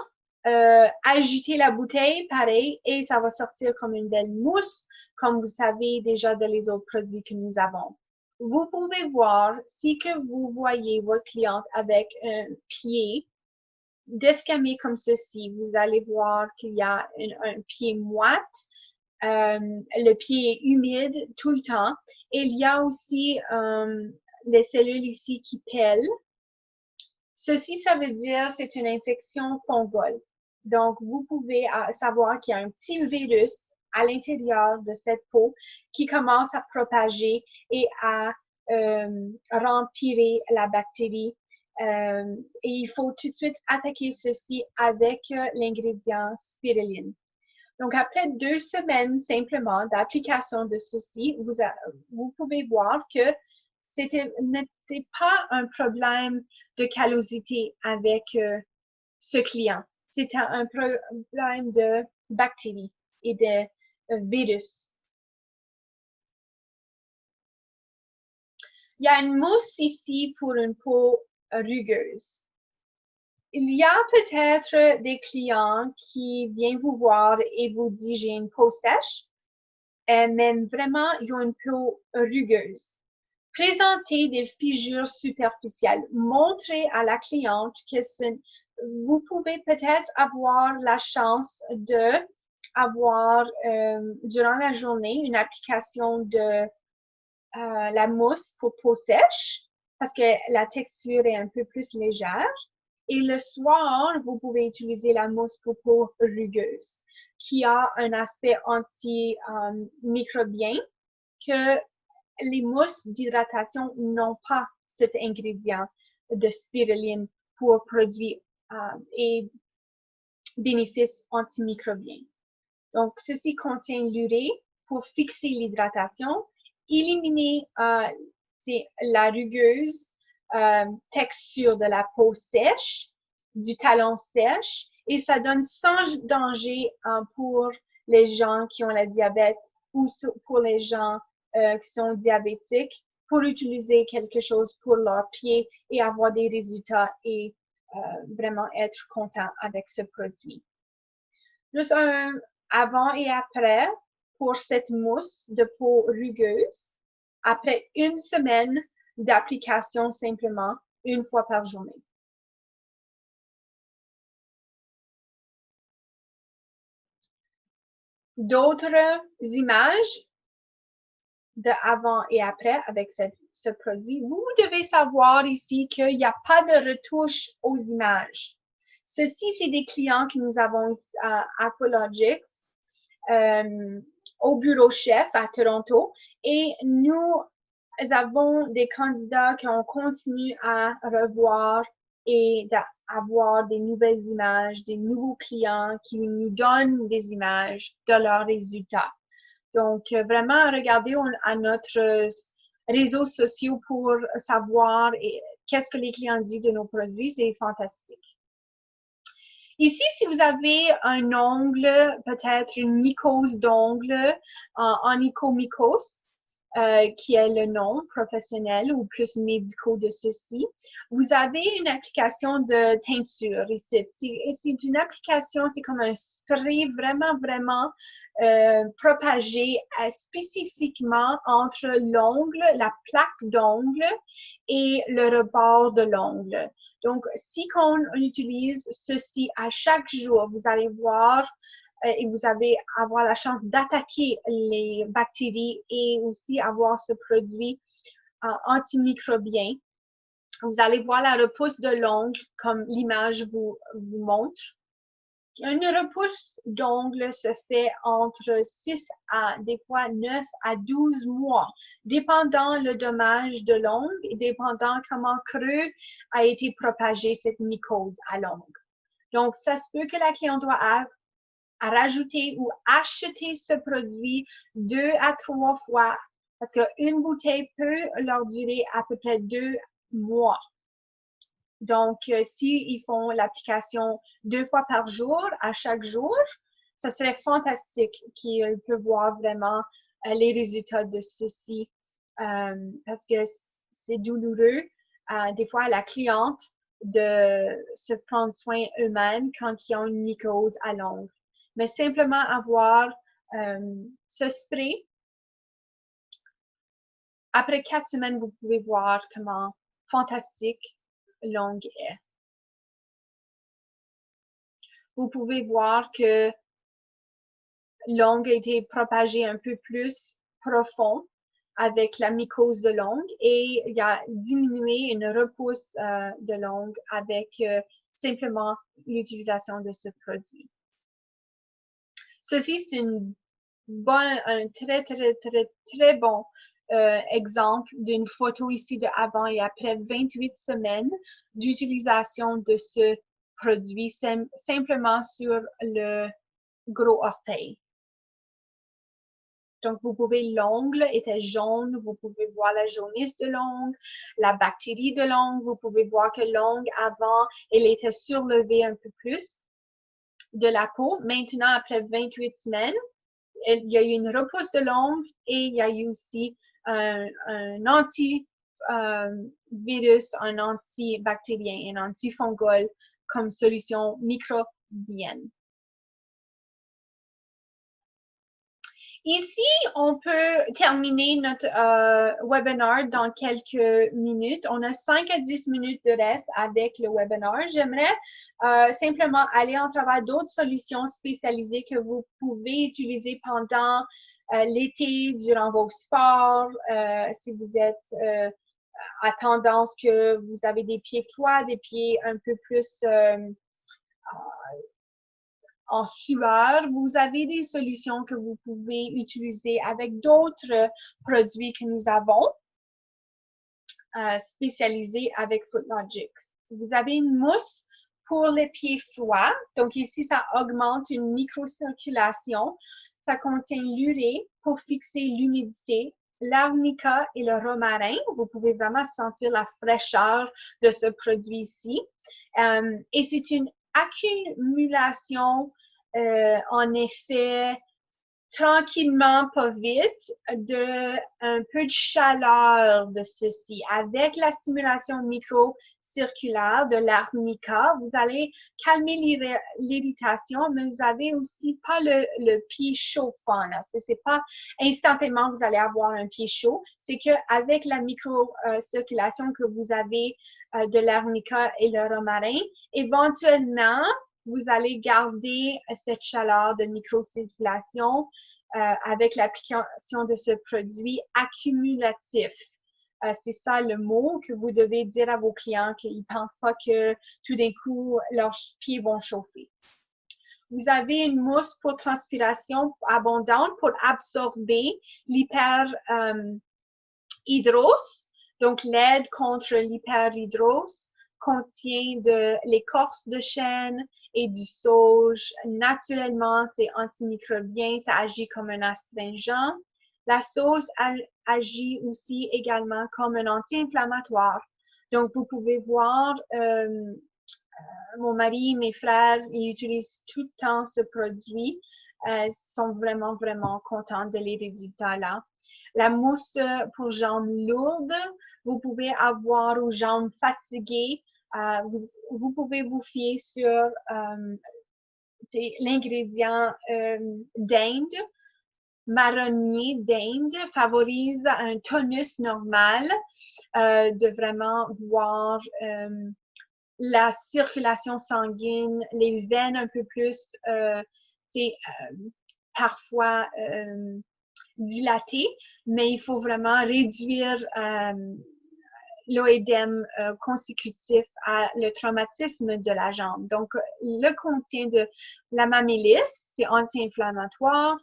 agiter la bouteille, pareil, et ça va sortir comme une belle mousse, comme vous savez déjà de les autres produits que nous avons. Vous pouvez voir, si que vous voyez votre cliente avec un pied descamé comme ceci, vous allez voir qu'il y a un pied moite, le pied est humide tout le temps, et il y a aussi les cellules ici qui pèlent. Ceci, ça veut dire c'est une infection fongale. Donc, vous pouvez savoir qu'il y a un petit virus à l'intérieur de cette peau qui commence à propager et à rempirer la bactérie. Et il faut tout de suite attaquer ceci avec l'ingrédient spiruline. Donc, après 2 semaines simplement d'application de ceci, vous pouvez voir que n'était pas un problème de callosité avec ce client. C'était un problème de bactéries et de virus. Il y a une mousse ici pour une peau rugueuse. Il y a peut-être des clients qui viennent vous voir et vous disent j'ai une peau sèche, mais vraiment ils ont une peau rugueuse. Présentez des fissures superficielles. Montrez à la cliente que vous pouvez peut-être avoir la chance de avoir durant la journée une application de la mousse pour peau sèche parce que la texture est un peu plus légère. Et le soir, vous pouvez utiliser la mousse pour peau rugueuse qui a un aspect antimicrobien que les mousses d'hydratation n'ont pas cet ingrédient de spiruline pour produire et bénéfices antimicrobiens. Donc, ceci contient l'urée pour fixer l'hydratation, éliminer la rugueuse texture de la peau sèche, du talon sèche, et ça donne sans danger pour les gens qui ont le diabète ou pour les gens qui sont diabétiques pour utiliser quelque chose pour leurs pieds et avoir des résultats et vraiment être content avec ce produit. Juste un avant et après pour cette mousse de peau rugueuse, après une semaine d'application simplement une fois par journée. D'autres images de avant et après avec ce produit. Vous devez savoir ici qu'il n'y a pas de retouche aux images. Ceci, c'est des clients que nous avons à Aqualogics, au bureau chef à Toronto, et nous avons des candidats qui ont continué à revoir et d'avoir des nouvelles images, des nouveaux clients qui nous donnent des images de leurs résultats. Donc, vraiment, regardez à notre réseaux sociaux pour savoir qu'est-ce que les clients disent de nos produits. C'est fantastique. Ici, si vous avez un ongle, peut-être une mycose d'ongle en onychomycose, qui est le nom professionnel ou plus médicaux de ceci. Vous avez une application de teinture ici. C'est une application, c'est comme un spray vraiment propagé spécifiquement entre l'ongle, la plaque d'ongle et le rebord de l'ongle. Donc, si on utilise ceci à chaque jour, vous allez voir et vous allez avoir la chance d'attaquer les bactéries et aussi avoir ce produit antimicrobien. Vous allez voir la repousse de l'ongle comme l'image vous montre. Une repousse d'ongle se fait entre 6 à des fois 9 à 12 mois, dépendant le dommage de l'ongle et dépendant comment creux a été propagée cette mycose à l'ongle. Donc, ça se peut que la cliente doit rajouter ou acheter ce produit 2 à 3 fois parce qu'une bouteille peut leur durer à peu près 2 mois. Donc, s'ils font l'application 2 fois par jour, à chaque jour, ça serait fantastique qu'ils peuvent voir vraiment les résultats de ceci parce que c'est douloureux. Des fois, la cliente de se prendre soin eux-mêmes quand ils ont une mycose à l'ongle. Mais simplement avoir ce spray. Après 4 semaines, vous pouvez voir comment fantastique l'ongle est. Vous pouvez voir que l'ongle a été propagé un peu plus profond avec la mycose de l'ongle et il a diminué une repousse de l'ongle avec simplement l'utilisation de ce produit. Ceci, c'est un très bon exemple d'une photo ici de avant et après 28 semaines d'utilisation de ce produit simplement sur le gros orteil. Donc, vous pouvez, l'ongle était jaune, vous pouvez voir la jaunisse de l'ongle, la bactérie de l'ongle, vous pouvez voir que l'ongle avant, elle était surlevée un peu plus de la peau. Maintenant, après 28 semaines, il y a eu une repousse de l'ongle et il y a eu aussi un antivirus, un antibactérien, un antifongol comme solution microbienne. Ici, on peut terminer notre webinaire dans quelques minutes. On a 5 à 10 minutes de reste avec le webinaire. J'aimerais simplement aller en travers d'autres solutions spécialisées que vous pouvez utiliser pendant l'été durant vos sports, si vous êtes à tendance que vous avez des pieds froids, des pieds un peu plus en sueur, vous avez des solutions que vous pouvez utiliser avec d'autres produits que nous avons spécialisés avec FootLogix. Vous avez une mousse pour les pieds froids. Donc ici, ça augmente une microcirculation. Ça contient l'urée pour fixer l'humidité, l'arnica et le romarin. Vous pouvez vraiment sentir la fraîcheur de ce produit-ci. Et c'est une accumulation, en effet, tranquillement, pas vite, de un peu de chaleur de ceci. Avec la stimulation microcirculaire de l'arnica, vous allez calmer l'irritation, mais vous avez aussi pas le pied chauffant. C'est pas instantanément que vous allez avoir un pied chaud. C'est que avec la microcirculation que vous avez de l'arnica et le romarin, éventuellement, vous allez garder cette chaleur de microcirculation avec l'application de ce produit accumulatif. C'est ça le mot que vous devez dire à vos clients, qu'ils ne pensent pas que tout d'un coup, leurs pieds vont chauffer. Vous avez une mousse pour transpiration abondante pour absorber l'hyperhidrose, donc l'aide contre l'hyperhidrose contient de l'écorce de chêne et du sauge. Naturellement, c'est antimicrobien, ça agit comme un astringent. La sauge agit aussi également comme un anti-inflammatoire. Donc, vous pouvez voir, mon mari, mes frères, ils utilisent tout le temps ce produit. Ils sont vraiment, vraiment contents de les résultats là. La mousse pour jambes lourdes, vous pouvez avoir aux jambes fatiguées. Vous pouvez vous fier sur l'ingrédient d'Inde. Marronnier d'Inde favorise un tonus normal, de vraiment voir la circulation sanguine, les veines un peu plus parfois dilatées, mais il faut vraiment réduire l'œdème consécutif à le traumatisme de la jambe. Donc, le contient de la mammilis, c'est anti-inflammatoire,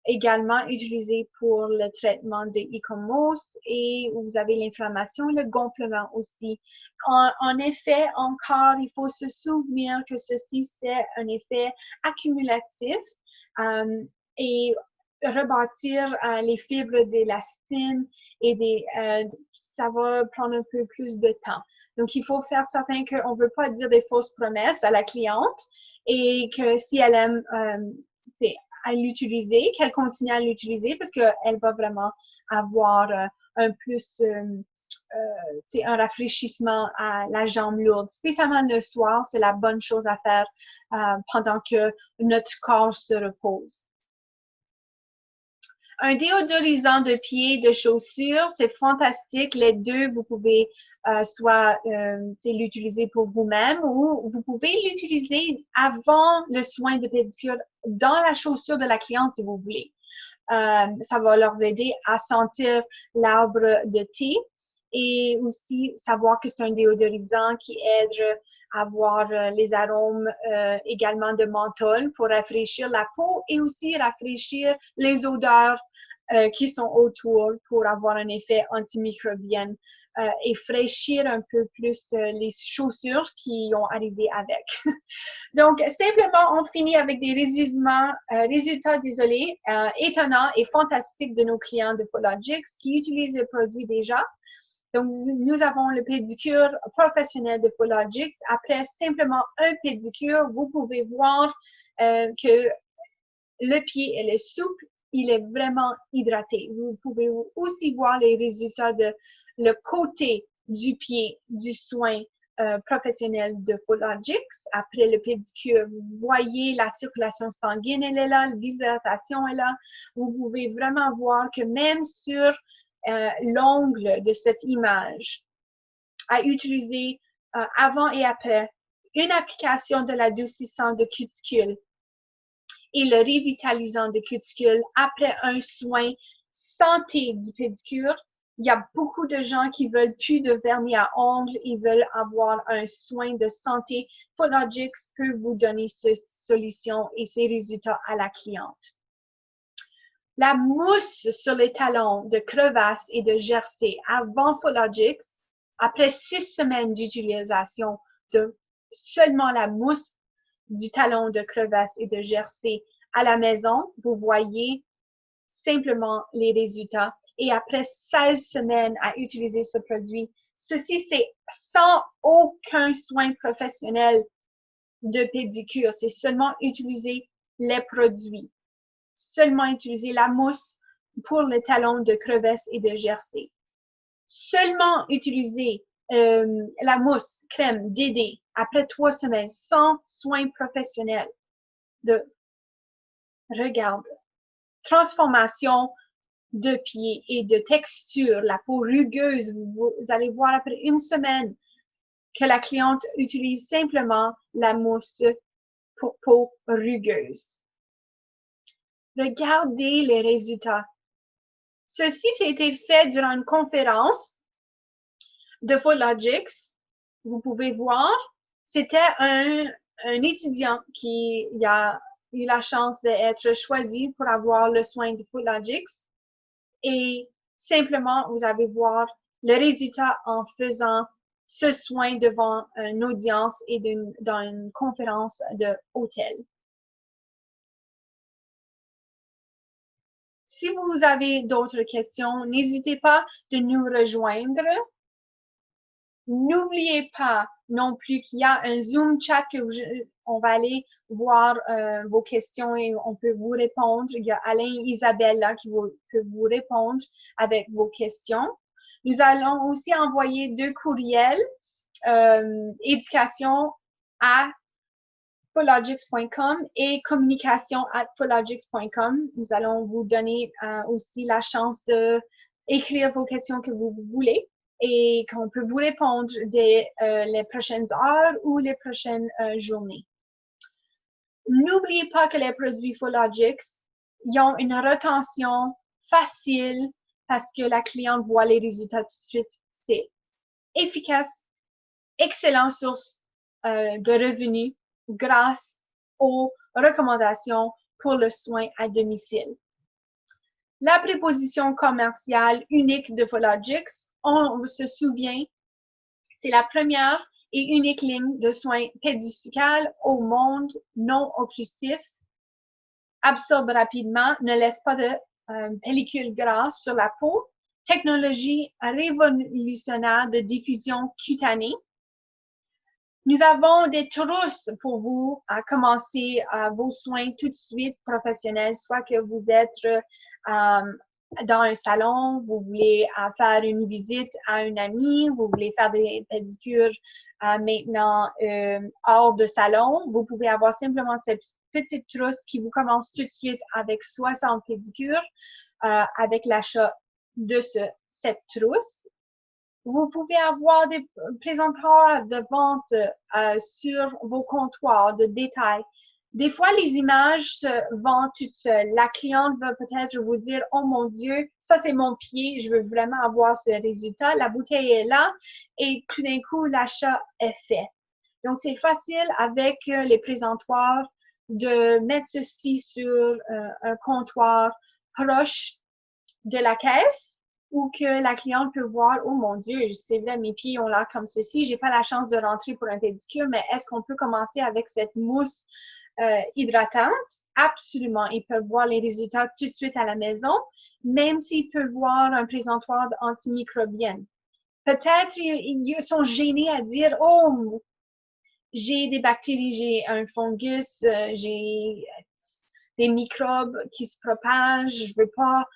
également utilisé pour le traitement de ecchymose et vous avez l'inflammation et le gonflement aussi. En effet, encore, il faut se souvenir que ceci, c'est un effet accumulatif et rebâtir les fibres d'élastine et ça va prendre un peu plus de temps. Donc, il faut faire certain qu'on ne veut pas dire des fausses promesses à la cliente et que si elle aime à l'utiliser, qu'elle continue à l'utiliser parce qu'elle va vraiment avoir un plus, un rafraîchissement à la jambe lourde. Spécialement le soir, c'est la bonne chose à faire pendant que notre corps se repose. Un déodorisant de pied, de chaussures, c'est fantastique. Les deux, vous pouvez soit l'utiliser pour vous-même ou vous pouvez l'utiliser avant le soin de pédicure dans la chaussure de la cliente si vous voulez. Ça va leur aider à sentir l'arbre de thé et aussi savoir que c'est un déodorisant qui aide à avoir les arômes également de menthol pour rafraîchir la peau et aussi rafraîchir les odeurs qui sont autour pour avoir un effet antimicrobien et fraîchir un peu plus les chaussures qui ont arrivé avec. Donc, simplement, on finit avec des résultats désolés, étonnants et fantastiques de nos clients de FootLogix qui utilisent le produit déjà. Donc, nous avons le pédicure professionnel de FootLogix. Après simplement un pédicure, vous pouvez voir que le pied est souple, il est vraiment hydraté. Vous pouvez aussi voir les résultats de le côté du pied du soin professionnel de FootLogix. Après le pédicure, vous voyez la circulation sanguine, elle est là, l'hydratation est là. Vous pouvez vraiment voir que même sur l'ongle de cette image, à utiliser avant et après une application de l'adoucissant de cuticule et le revitalisant de cuticule après un soin santé du pédicure. Il y a beaucoup de gens qui veulent plus de vernis à ongles, ils veulent avoir un soin de santé. Fulogix peut vous donner cette solution et ces résultats à la cliente. La mousse sur les talons de crevasse et de jersey avant Fulogix, après 6 semaines d'utilisation de seulement la mousse du talon de crevasse et de jersey à la maison, vous voyez simplement les résultats. Et après 16 semaines à utiliser ce produit, ceci c'est sans aucun soin professionnel de pédicure. C'est seulement utiliser les produits. Seulement utiliser la mousse pour les talons de crevasse et de jersey. Seulement utiliser la mousse crème DD après 3 semaines sans soins professionnels. Regarde, transformation de pied et de texture, la peau rugueuse. Vous allez voir après 1 semaine que la cliente utilise simplement la mousse pour peau rugueuse. Regardez les résultats. Ceci a été fait durant une conférence de Fulogix. Vous pouvez voir, c'était un étudiant qui a eu la chance d'être choisi pour avoir le soin de Fulogix. Et simplement, vous allez voir le résultat en faisant ce soin devant une audience et dans une conférence de hôtel. Si vous avez d'autres questions, n'hésitez pas de nous rejoindre. N'oubliez pas non plus qu'il y a un Zoom chat que on va aller voir vos questions et on peut vous répondre. Il y a Alain et Isabelle là qui peut vous répondre avec vos questions. Nous allons aussi envoyer 2 courriels éducation à fulogix.com et communication@fulogix.com. Nous allons vous donner aussi la chance de écrire vos questions que vous voulez et qu'on peut vous répondre dès les prochaines heures ou les prochaines journées. N'oubliez pas que les produits Fulogix, ils ont une rétention facile parce que la cliente voit les résultats tout de suite. C'est efficace, excellente source de revenus grâce aux recommandations pour le soin à domicile. La préposition commerciale unique de Fulogix, on se souvient, c'est la première et unique ligne de soins pédicurales au monde non occlusif, absorbe rapidement, ne laisse pas de pellicule grasse sur la peau, technologie révolutionnaire de diffusion cutanée. Nous avons des trousses pour vous à commencer vos soins tout de suite professionnels, soit que vous êtes dans un salon, vous voulez faire une visite à un ami, vous voulez faire des pédicures maintenant hors de salon, vous pouvez avoir simplement cette petite trousse qui vous commence tout de suite avec 60 pédicures avec l'achat de cette trousse. Vous pouvez avoir des présenteurs de vente sur vos comptoirs de détail. Des fois, les images se vendent toutes seules. La cliente va peut-être vous dire, « Oh mon Dieu, ça c'est mon pied, je veux vraiment avoir ce résultat. » La bouteille est là et tout d'un coup, l'achat est fait. Donc, c'est facile avec les présentoirs de mettre ceci sur un comptoir proche de la caisse ou que la cliente peut voir, oh mon Dieu, c'est vrai, mes pieds ont l'air comme ceci, j'ai pas la chance de rentrer pour un pédicure, mais est-ce qu'on peut commencer avec cette mousse hydratante? Absolument. Ils peuvent voir les résultats tout de suite à la maison, même s'ils peuvent voir un présentoir antimicrobienne. Peut-être ils sont gênés à dire, oh, j'ai des bactéries, j'ai un fungus, j'ai des microbes qui se propagent, je veux pas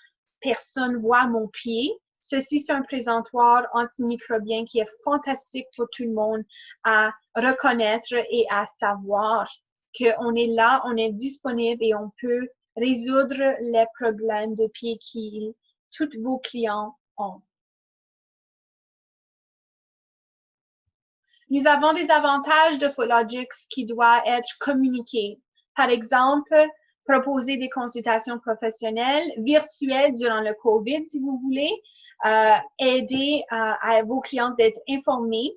personne voit mon pied. Ceci, c'est un présentoir antimicrobien qui est fantastique pour tout le monde à reconnaître et à savoir qu'on est là, on est disponible et on peut résoudre les problèmes de pied qui tous vos clients ont. Nous avons des avantages de Fulogix qui doivent être communiqués. Par exemple, proposer des consultations professionnelles virtuelles durant le COVID, si vous voulez, aider à vos clients d'être informés,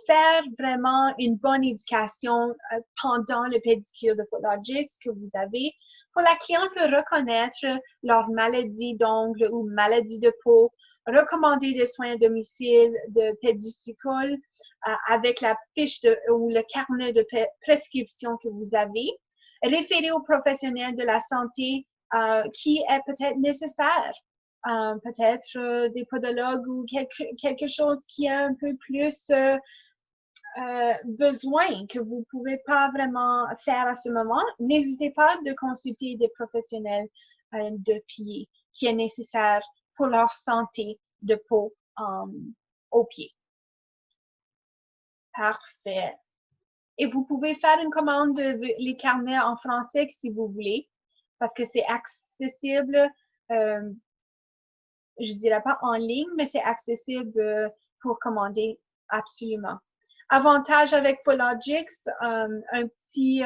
faire vraiment une bonne éducation pendant le pédicure de Footlogix que vous avez. Pour la cliente peut reconnaître leur maladie d'ongles ou maladie de peau, recommander des soins à domicile de pédicule avec la fiche ou le carnet de prescription que vous avez, référer aux professionnels de la santé qui est peut-être nécessaire. Peut-être des podologues ou quelque chose qui a un peu plus besoin que vous ne pouvez pas vraiment faire à ce moment. N'hésitez pas de consulter des professionnels de pied qui est nécessaire pour leur santé de peau aux pieds. Parfait. Et vous pouvez faire une commande de les carnets en français si vous voulez, parce que c'est accessible, je dirais pas en ligne, mais c'est accessible pour commander absolument. Avantage avec Footlogix, un petit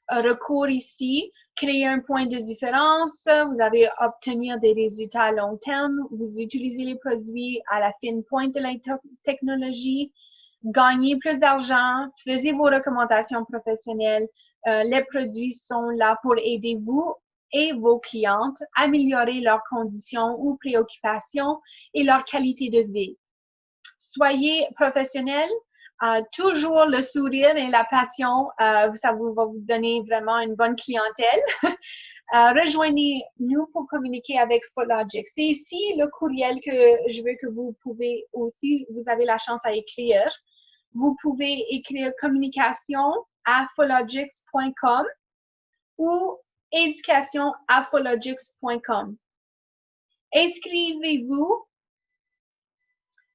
recours ici, créer un point de différence, vous avez obtenir des résultats à long terme, vous utilisez les produits à la fine pointe de la technologie, gagnez plus d'argent, faisiez vos recommandations professionnelles, les produits sont là pour aider vous et vos clientes à améliorer leurs conditions ou préoccupations et leur qualité de vie. Soyez professionnel, toujours le sourire et la passion, ça va vous donner vraiment une bonne clientèle. Rejoignez-nous pour communiquer avec Footlogix. C'est ici le courriel que je veux que vous pouvez aussi, vous avez la chance à écrire. Vous pouvez écrire communication@footlogix.com ou éducation@footlogix.com. Inscrivez-vous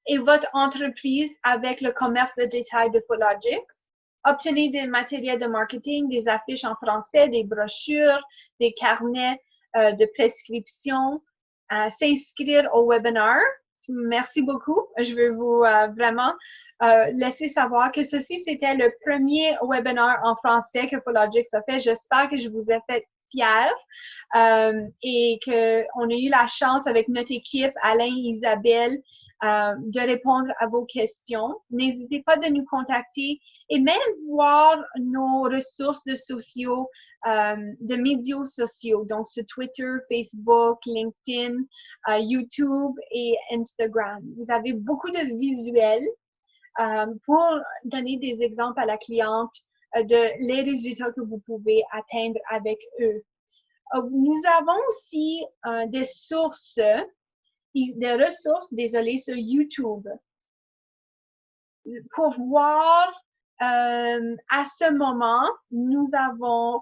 et votre entreprise avec le commerce de détail de Footlogix. Obtenez des matériels de marketing, des affiches en français, des brochures, des carnets de prescription, s'inscrire au webinaire. Merci beaucoup. Je veux vous vraiment laisser savoir que ceci, c'était le premier webinaire en français que Footlogix a fait. J'espère que je vous ai fait fiers et qu'on a eu la chance avec notre équipe, Alain et Isabelle, de répondre à vos questions. N'hésitez pas de nous contacter et même voir nos ressources de médias sociaux, donc sur Twitter, Facebook, LinkedIn, YouTube et Instagram. Vous avez beaucoup de visuels pour donner des exemples à la cliente de les résultats que vous pouvez atteindre avec eux. Nous avons aussi des ressources, désolé, sur YouTube pour voir à ce moment, nous avons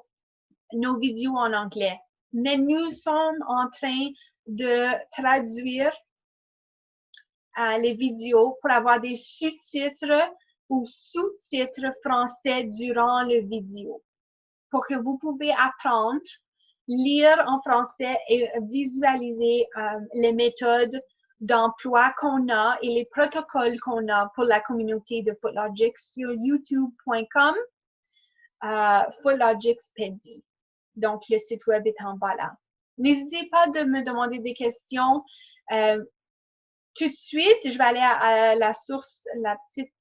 nos vidéos en anglais, mais nous sommes en train de traduire les vidéos pour avoir des sous-titres ou sous-titres français durant le vidéo pour que vous pouvez apprendre, lire en français et visualiser les méthodes d'emploi qu'on a et les protocoles qu'on a pour la communauté de Footlogix sur youtube.com, Footlogixpédie. Donc, le site web est en bas là. N'hésitez pas de me demander des questions. Tout de suite, je vais aller à la source, la petite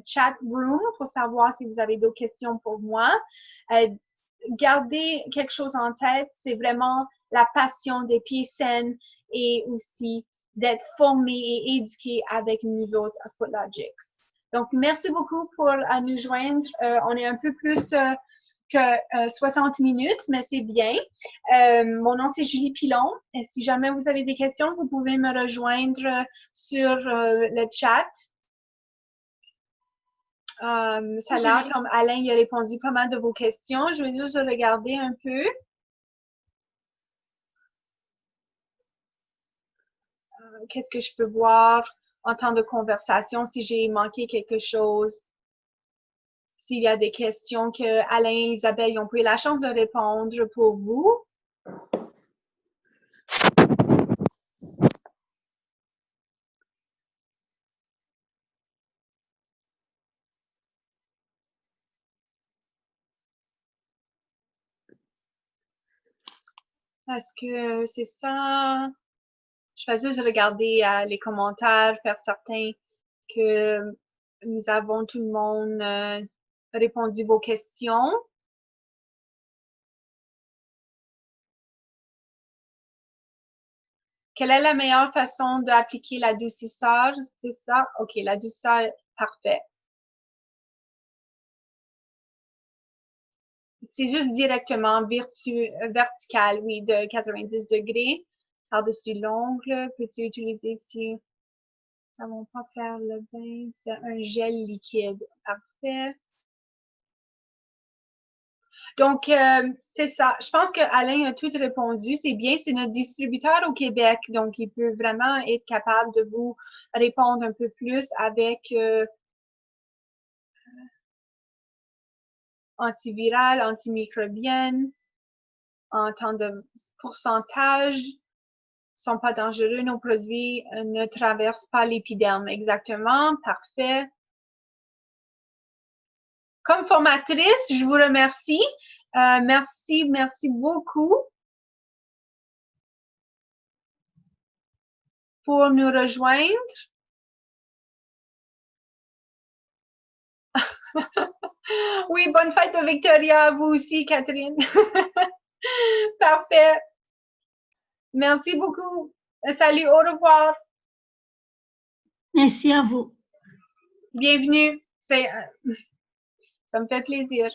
chat room pour savoir si vous avez d'autres questions pour moi. Gardez quelque chose en tête, c'est vraiment la passion des pieds saines et aussi d'être formé et éduqué avec nous autres à Footlogix. Donc, merci beaucoup pour nous joindre. On est un peu plus que 60 minutes, mais c'est bien. Mon nom, c'est Julie Pilon. Et si jamais vous avez des questions, vous pouvez me rejoindre sur le chat. Ça a l'air comme Alain il a répondu pas mal de vos questions. Je vais juste regarder un peu. Qu'est-ce que je peux voir en temps de conversation si j'ai manqué quelque chose? S'il y a des questions que Alain et Isabelle ont pris la chance de répondre pour vous. Est-ce que c'est ça? Je vais juste regarder les commentaires, faire certain que nous avons tout le monde répondu vos questions. Quelle est la meilleure façon d'appliquer l'adoucisseur? C'est ça? OK, l'adoucisseur, parfait. C'est juste directement vertical, oui, de 90 degrés par-dessus l'ongle. Peux-tu utiliser si ça ne va pas faire le bain? C'est un gel liquide. Parfait. Donc, c'est ça. Je pense que Alain a tout répondu. C'est bien, c'est notre distributeur au Québec. Donc, il peut vraiment être capable de vous répondre un peu plus avec antiviral, antimicrobienne, en temps de pourcentage, sont pas dangereux, nos produits ne traversent pas l'épiderme. Exactement, parfait. Comme formatrice, je vous remercie. Merci beaucoup pour nous rejoindre. Oui, bonne fête de Victoria à vous aussi, Catherine. Parfait. Merci beaucoup. Salut, au revoir. Merci à vous. Bienvenue. Ça me fait plaisir.